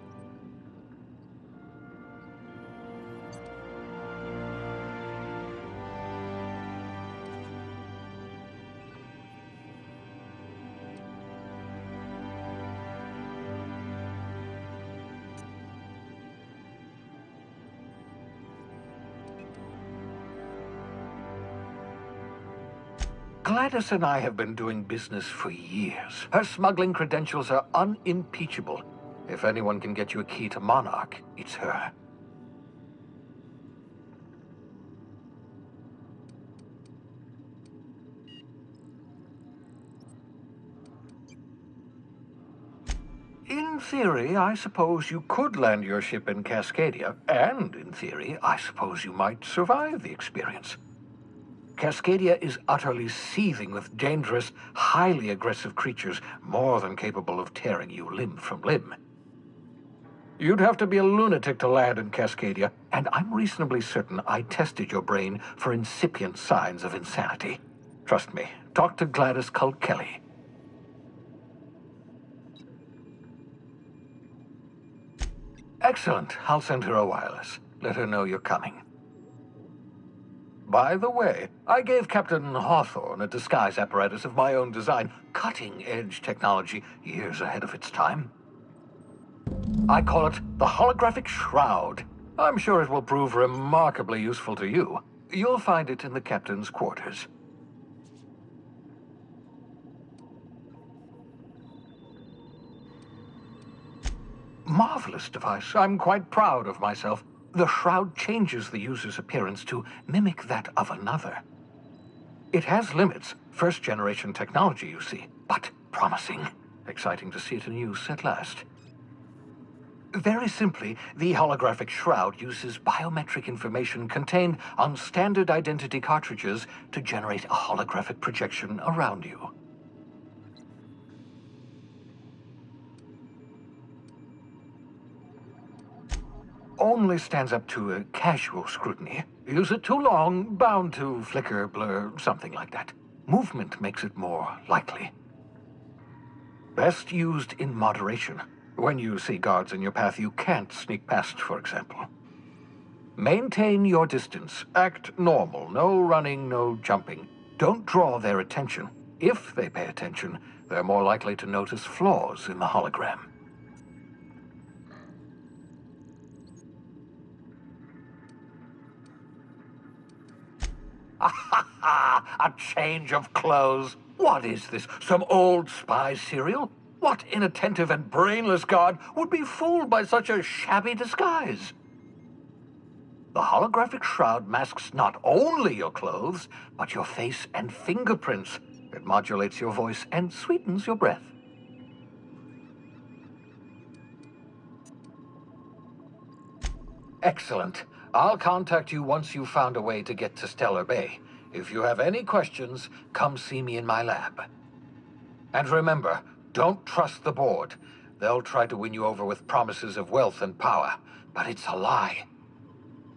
Gladys and I have been doing business for years. Her smuggling credentials are unimpeachable. If anyone can get you a key to Monarch, it's her. In theory, I suppose you could land your ship in Cascadia, and in theory, I suppose you might survive the experience. Cascadia is utterly seething with dangerous, highly aggressive creatures, more than capable of tearing you limb from limb. You'd have to be a lunatic to land in Cascadia, and I'm reasonably certain I tested your brain for incipient signs of insanity. Trust me, talk to Gladys Kelly. Excellent. I'll send her a wireless. Let her know you're coming. By the way, I gave Captain Hawthorne a disguise apparatus of my own design, cutting-edge technology, years ahead of its time. I call it the Holographic Shroud. I'm sure it will prove remarkably useful to you. You'll find it in the captain's quarters. Marvelous device. I'm quite proud of myself. The shroud changes the user's appearance to mimic that of another. It has limits, first-generation technology, you see, but promising. Exciting to see it in use at last. Very simply, the holographic shroud uses biometric information contained on standard identity cartridges to generate a holographic projection around you. Only stands up to a casual scrutiny. Use it too long, bound to flicker, blur, something like that. Movement makes it more likely. Best used in moderation. When you see guards in your path you can't sneak past, for example. Maintain your distance. Act normal. No running, no jumping. Don't draw their attention. If they pay attention, they're more likely to notice flaws in the hologram. A change of clothes. What is this? Some old spy serial? What inattentive and brainless guard would be fooled by such a shabby disguise? The holographic shroud masks not only your clothes, but your face and fingerprints. It modulates your voice and sweetens your breath. Excellent. I'll contact you once you've found a way to get to Stellar Bay. If you have any questions, come see me in my lab. And remember, don't trust the board. They'll try to win you over with promises of wealth and power, but it's a lie.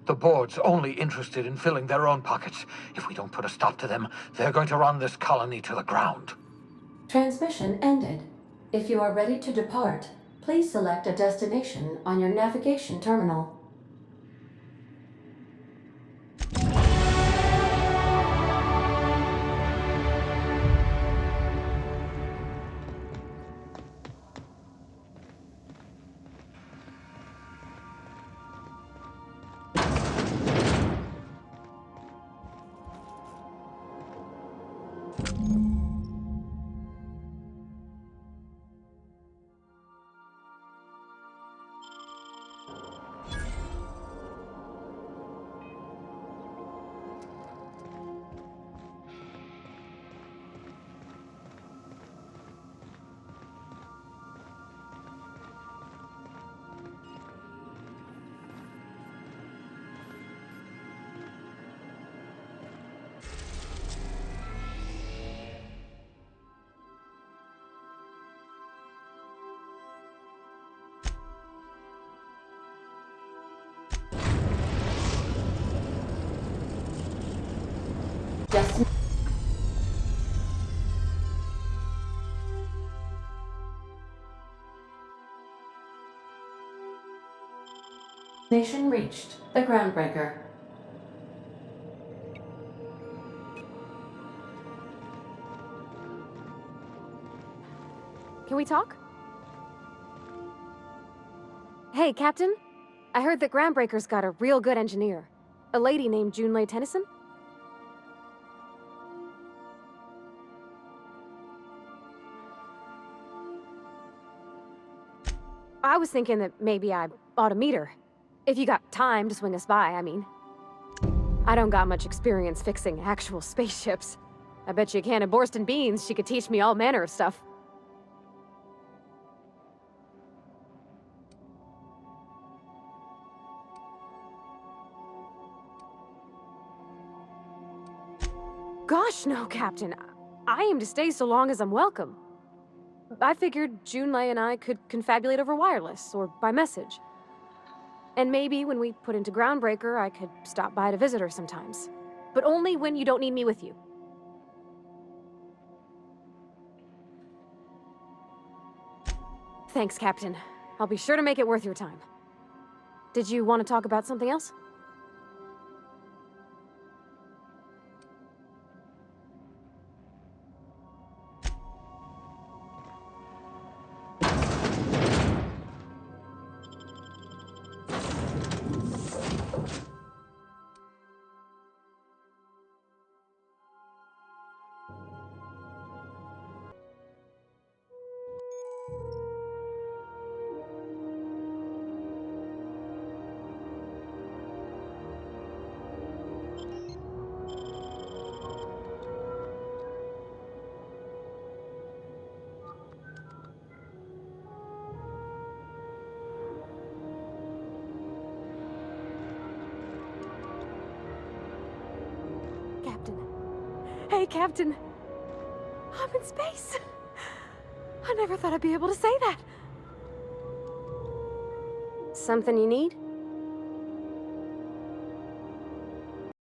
The board's only interested in filling their own pockets. If we don't put a stop to them, they're going to run this colony to the ground. Transmission ended. If you are ready to depart, please select a destination on your navigation terminal. Destination reached. The Groundbreaker. Can we talk? Hey, Captain. I heard that Groundbreaker's got a real good engineer. A lady named Junlei Tennyson? I was thinking that maybe I ought to meet her. If you got time to swing us by, I mean. I don't got much experience fixing actual spaceships. I bet you a can of Borston beans she could teach me all manner of stuff. Gosh, no, Captain. I aim to stay so long as I'm welcome. I figured Junlei and I could confabulate over wireless, or by message. And maybe when we put into Groundbreaker, I could stop by to visit her sometimes. But only when you don't need me with you. Thanks, Captain. I'll be sure to make it worth your time. Did you want to talk about something else? Hey, Captain. I'm in space. I never thought I'd be able to say that. Something you need?